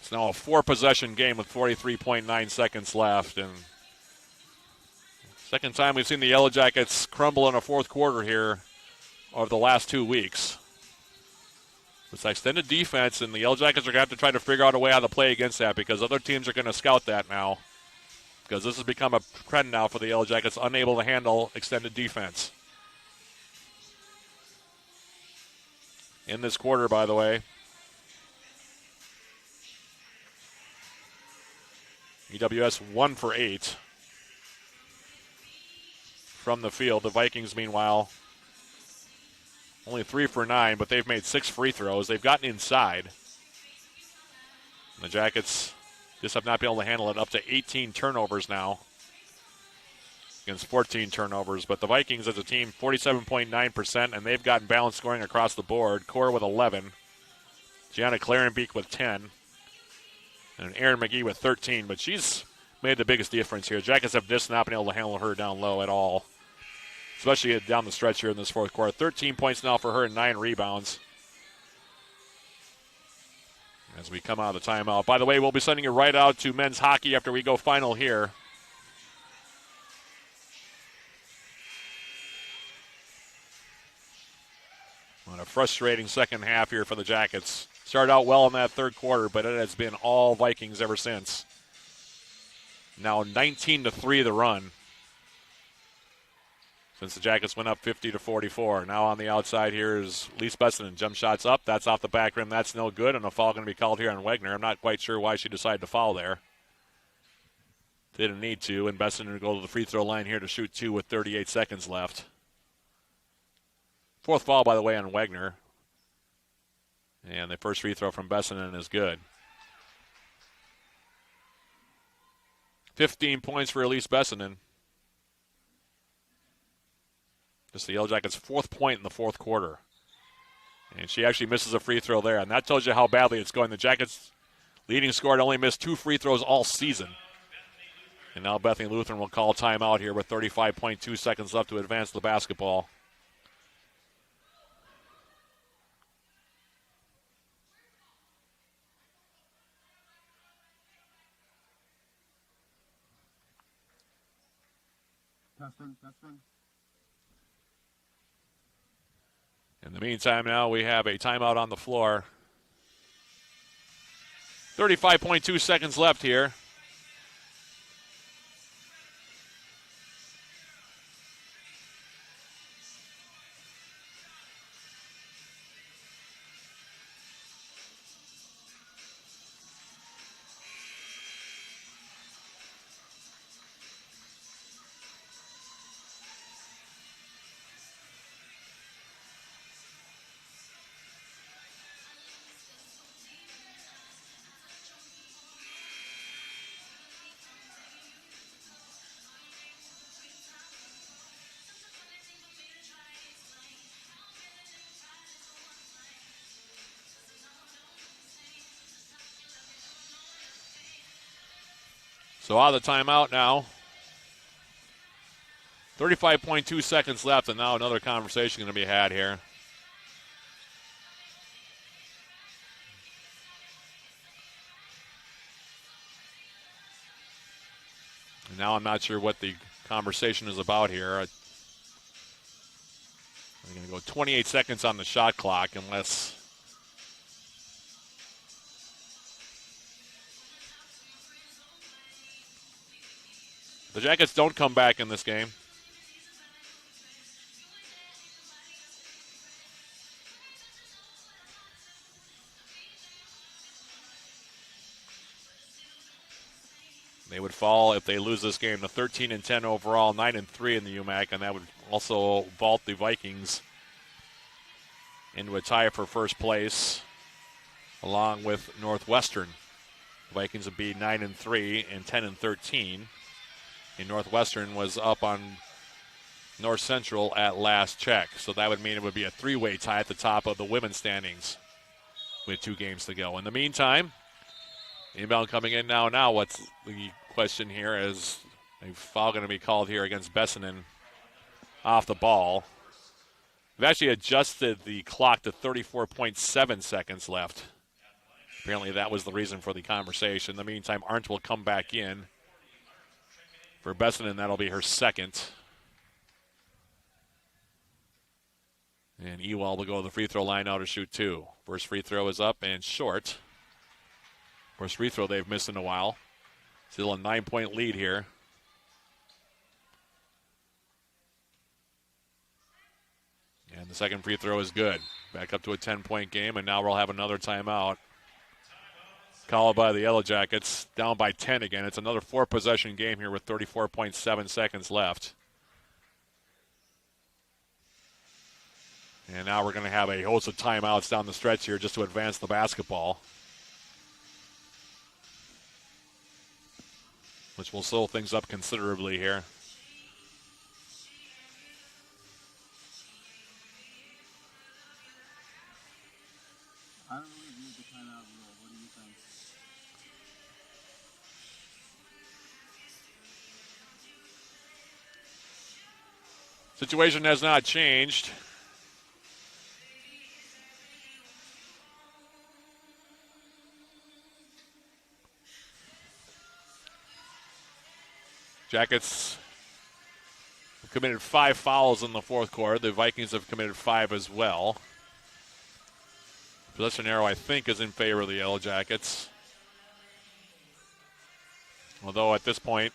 It's now a 4-possession game with 43.9 seconds left. And second time we've seen the Yellow Jackets crumble in a fourth quarter here over the last 2 weeks. It's extended defense, and the Yellow Jackets are going to have to try to figure out a way how to play against that, because other teams are going to scout that now, because this has become a trend now for the Yellow Jackets, unable to handle extended defense. In this quarter, by the way, EWS 1 for 8 from the field. The Vikings, meanwhile, only 3 for 9, but they've made 6 free throws. They've gotten inside. And the Jackets just have not been able to handle it. Up to 18 turnovers now against 14 turnovers. But the Vikings as a team, 47.9%, and they've gotten balanced scoring across the board. Kaur with 11. Gianna Clarenbeek with 10. And Erin McGee with 13. But she's made the biggest difference here. Jackets have just not been able to handle her down low at all, especially down the stretch here in this fourth quarter. 13 points now for her and 9 rebounds. as we come out of the timeout. By the way, we'll be sending you right out to men's hockey after we go final here. On a frustrating second half here for the Jackets. Started out well in that third quarter, but it has been all Vikings ever since. Now 19-3 the run. Since the Jackets went up 50-44. Now on the outside here is Lise Bessinen. Jump shots up. That's off the back rim. That's no good. And a foul going to be called here on Wegner. I'm not quite sure why she decided to foul there. Didn't need to. And Bessinen will go to the free throw line here to shoot 2 with 38 seconds left. Fourth foul, by the way, on Wegner. And the first free throw from Bessinen is good. 15 points for Elise Bessinen. Just the Yellow Jackets' 4th point in the fourth quarter. And she actually misses a free throw there. And that tells you how badly it's going. The Jackets' leading scorer only missed 2 free throws all season. And now Bethany Lutheran will call timeout here with 35.2 seconds left to advance the basketball. In the meantime, now we have a timeout on the floor. 35.2 seconds left here. So out of the timeout now. 35.2 seconds left, and now another conversation going to be had here. And now I'm not sure what the conversation is about here. I'm going to go 28 seconds on the shot clock unless... The Jackets don't come back in this game. They would fall if they lose this game to 13-10 overall, 9-3 in the UMAC, and that would also vault the Vikings into a tie for first place, along with Northwestern. The Vikings would be 9-3 and 10-13. And Northwestern was up on North Central at last check. So that would mean it would be a 3-way tie at the top of the women's standings with 2 games to go. In the meantime, inbound coming in now. What's the question here is a foul going to be called here against Bessinen off the ball. We've actually adjusted the clock to 34.7 seconds left. Apparently that was the reason for the conversation. In the meantime, Arndt will come back in. For Bessinen, that'll be her second. And Ewald will go to the free throw line now to shoot 2. First free throw is up and short. First free throw they've missed in a while. Still a 9-point lead here. And the second free throw is good. Back up to a 10-point game, and now we'll have another timeout. Called by the Yellow Jackets, down by 10 again. It's another 4-possession game here with 34.7 seconds left. And now we're going to have a host of timeouts down the stretch here just to advance the basketball, which will slow things up considerably here. I don't really use the timeout rule. What do you think? Situation has not changed. Jackets have committed 5 fouls in the fourth quarter. The Vikings have committed 5 as well. Possession arrow, I think, is in favor of the Yellow Jackets. Although at this point,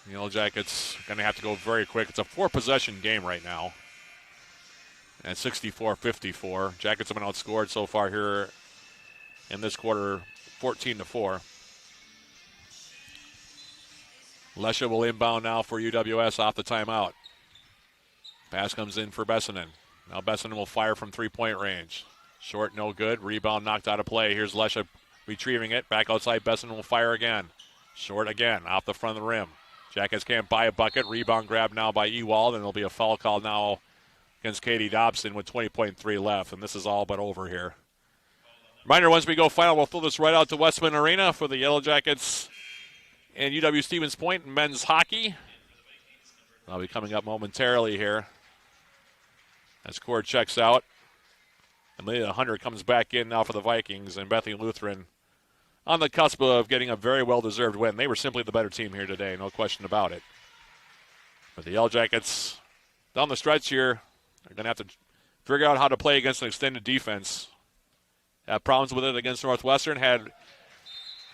the Yellow Jackets are going to have to go very quick. It's a 4-possession game right now. At 64-54. Jackets have been outscored so far here in this quarter, 14-4. Lesha will inbound now for UWS off the timeout. Pass comes in for Bessinen. Now Bessinen will fire from 3-point range. Short, no good. Rebound knocked out of play. Here's Lesha retrieving it. Back outside, Bessinen will fire again. Short again, off the front of the rim. Jackets can't buy a bucket. Rebound grab now by Ewald, and there'll be a foul call now against Katie Dobson with 20.3 left, and this is all but over here. Reminder, once we go final, we'll throw this right out to Westman Arena for the Yellow Jackets and UW Stevens Point in men's hockey. I'll be coming up momentarily here as Cord checks out. Amelia Hunter comes back in now for the Vikings, and Bethany Lutheran on the cusp of getting a very well-deserved win. They were simply the better team here today, no question about it. But the Yellow Jackets down the stretch here are going to have to figure out how to play against an extended defense. Had problems with it against Northwestern, had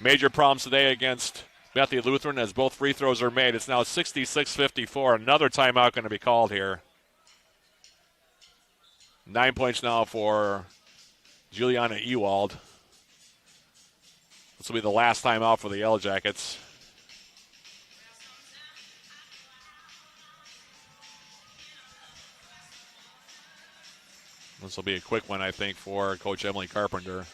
major problems today against Bethany Lutheran as both free throws are made. It's now 66-54. Another timeout going to be called here. 9 points now for Juliana Ewald. This will be the last timeout for the Yellow Jackets. This will be a quick one, I think, for Coach Emily Carpenter.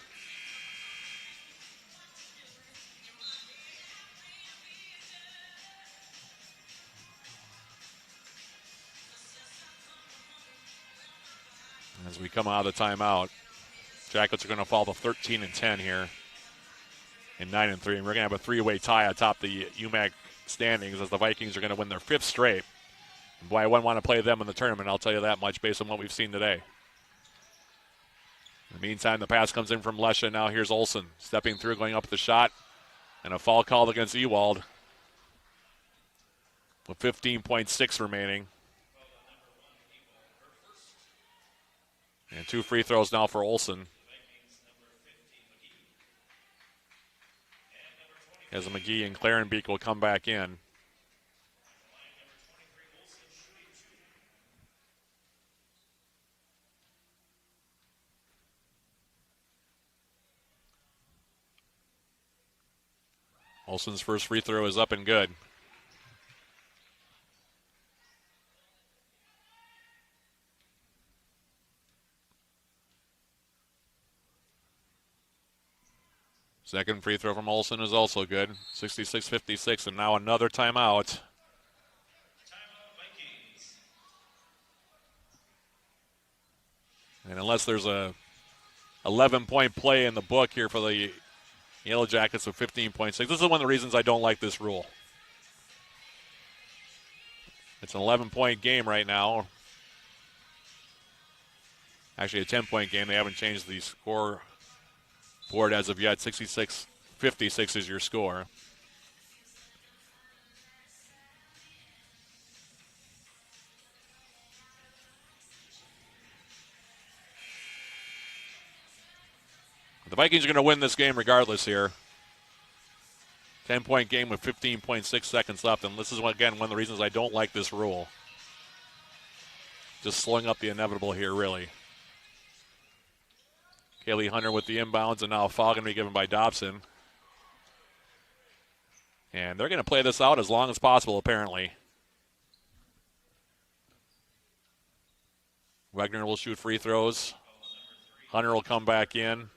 As we come out of the timeout, Jackets are going to fall to 13-10 here and 9-3. And we're going to have a 3-way tie atop the UMAC standings as the Vikings are going to win their 5th straight. Boy, I wouldn't want to play them in the tournament, I'll tell you that much, based on what we've seen today. In the meantime, the pass comes in from Lesha. Now here's Olsen stepping through, going up with the shot. And a foul called against Ewald with 15.6 remaining. And 2 free throws now for Olsen. As McGee and Clarenbeek will come back in. Olsen's first free throw is up and good. Second free throw from Olsen is also good. 66-56, and now another timeout. And unless there's a 11-point play in the book here for the Yellow Jackets with 15.6. This is one of the reasons I don't like this rule. It's an 11-point game right now. Actually, a 10-point game. They haven't changed the score board as of yet. 66-56 is your score. The Vikings are going to win this game regardless here. 10-point game with 15.6 seconds left, and this is, again, one of the reasons I don't like this rule. Just slowing up the inevitable here, really. Kaylee Hunter with the inbounds, and now a foul going to be given by Dobson. And they're going to play this out as long as possible, apparently. Wegner will shoot free throws. Hunter will come back in.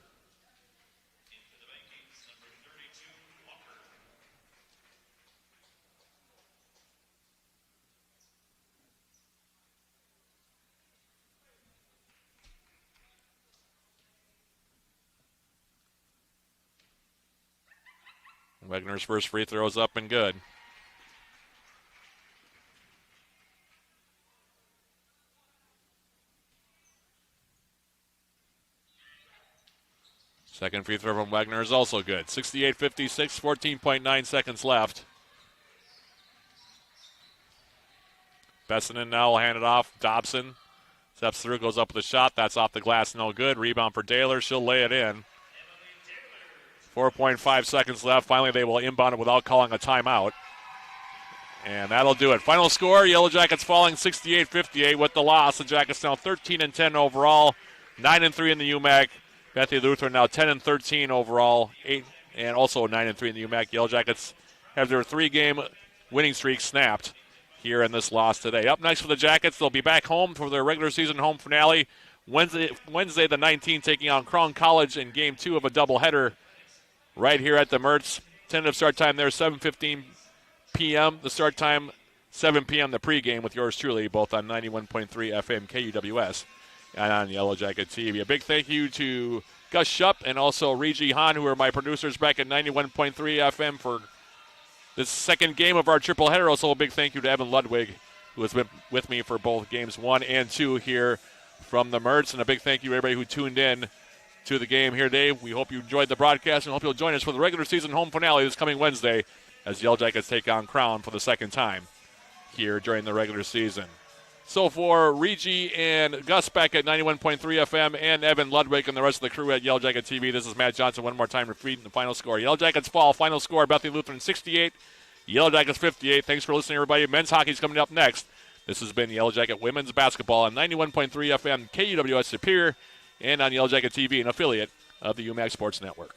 Wegner's first free throw is up and good. Second free throw from Wagner is also good. 68-56, 14.9 seconds left. Bessinen now will hand it off. Dobson steps through, goes up with a shot. That's off the glass, no good. Rebound for Daler. She'll lay it in. 4.5 seconds left. Finally, they will inbound it without calling a timeout. And that'll do it. Final score, Yellow Jackets falling 68-58 with the loss. The Jackets now 13-10 overall, 9-3 in the UMAC. Bethany Lutheran now 10-13 overall, 8 and also 9-3 in the UMAC. Yellow Jackets have their 3-game winning streak snapped here in this loss today. Up next for the Jackets, they'll be back home for their regular season home finale Wednesday the 19th, taking on Crown College in Game 2 of a doubleheader right here at the Mertz. Tentative start time there, 7:15 p.m. The start time, 7 p.m. the pregame with yours truly, both on 91.3 FM KUWS and on Yellow Jacket TV. A big thank you to Gus Shupp and also Regi Han, who are my producers back at 91.3 FM for this second game of our triple header. Also a big thank you to Evan Ludwig, who has been with me for both games 1 and 2 here from the Mertz. And a big thank you to everybody who tuned in to the game here today. We hope you enjoyed the broadcast and hope you'll join us for the regular season home finale this coming Wednesday as Yellow Jackets take on Crown for the second time here during the regular season. So for Regi and Gus back at 91.3 FM and Evan Ludwig and the rest of the crew at Yellow Jacket TV, this is Matt Johnson one more time repeating the final score. Yellow Jackets fall. Final score, Bethany Lutheran 68, Yellow Jackets 58. Thanks for listening, everybody. Men's hockey is coming up next. This has been Yellow Jacket Women's Basketball on 91.3 FM KUWS Superior and on Yellow Jacket TV, an affiliate of the UMAC Sports Network.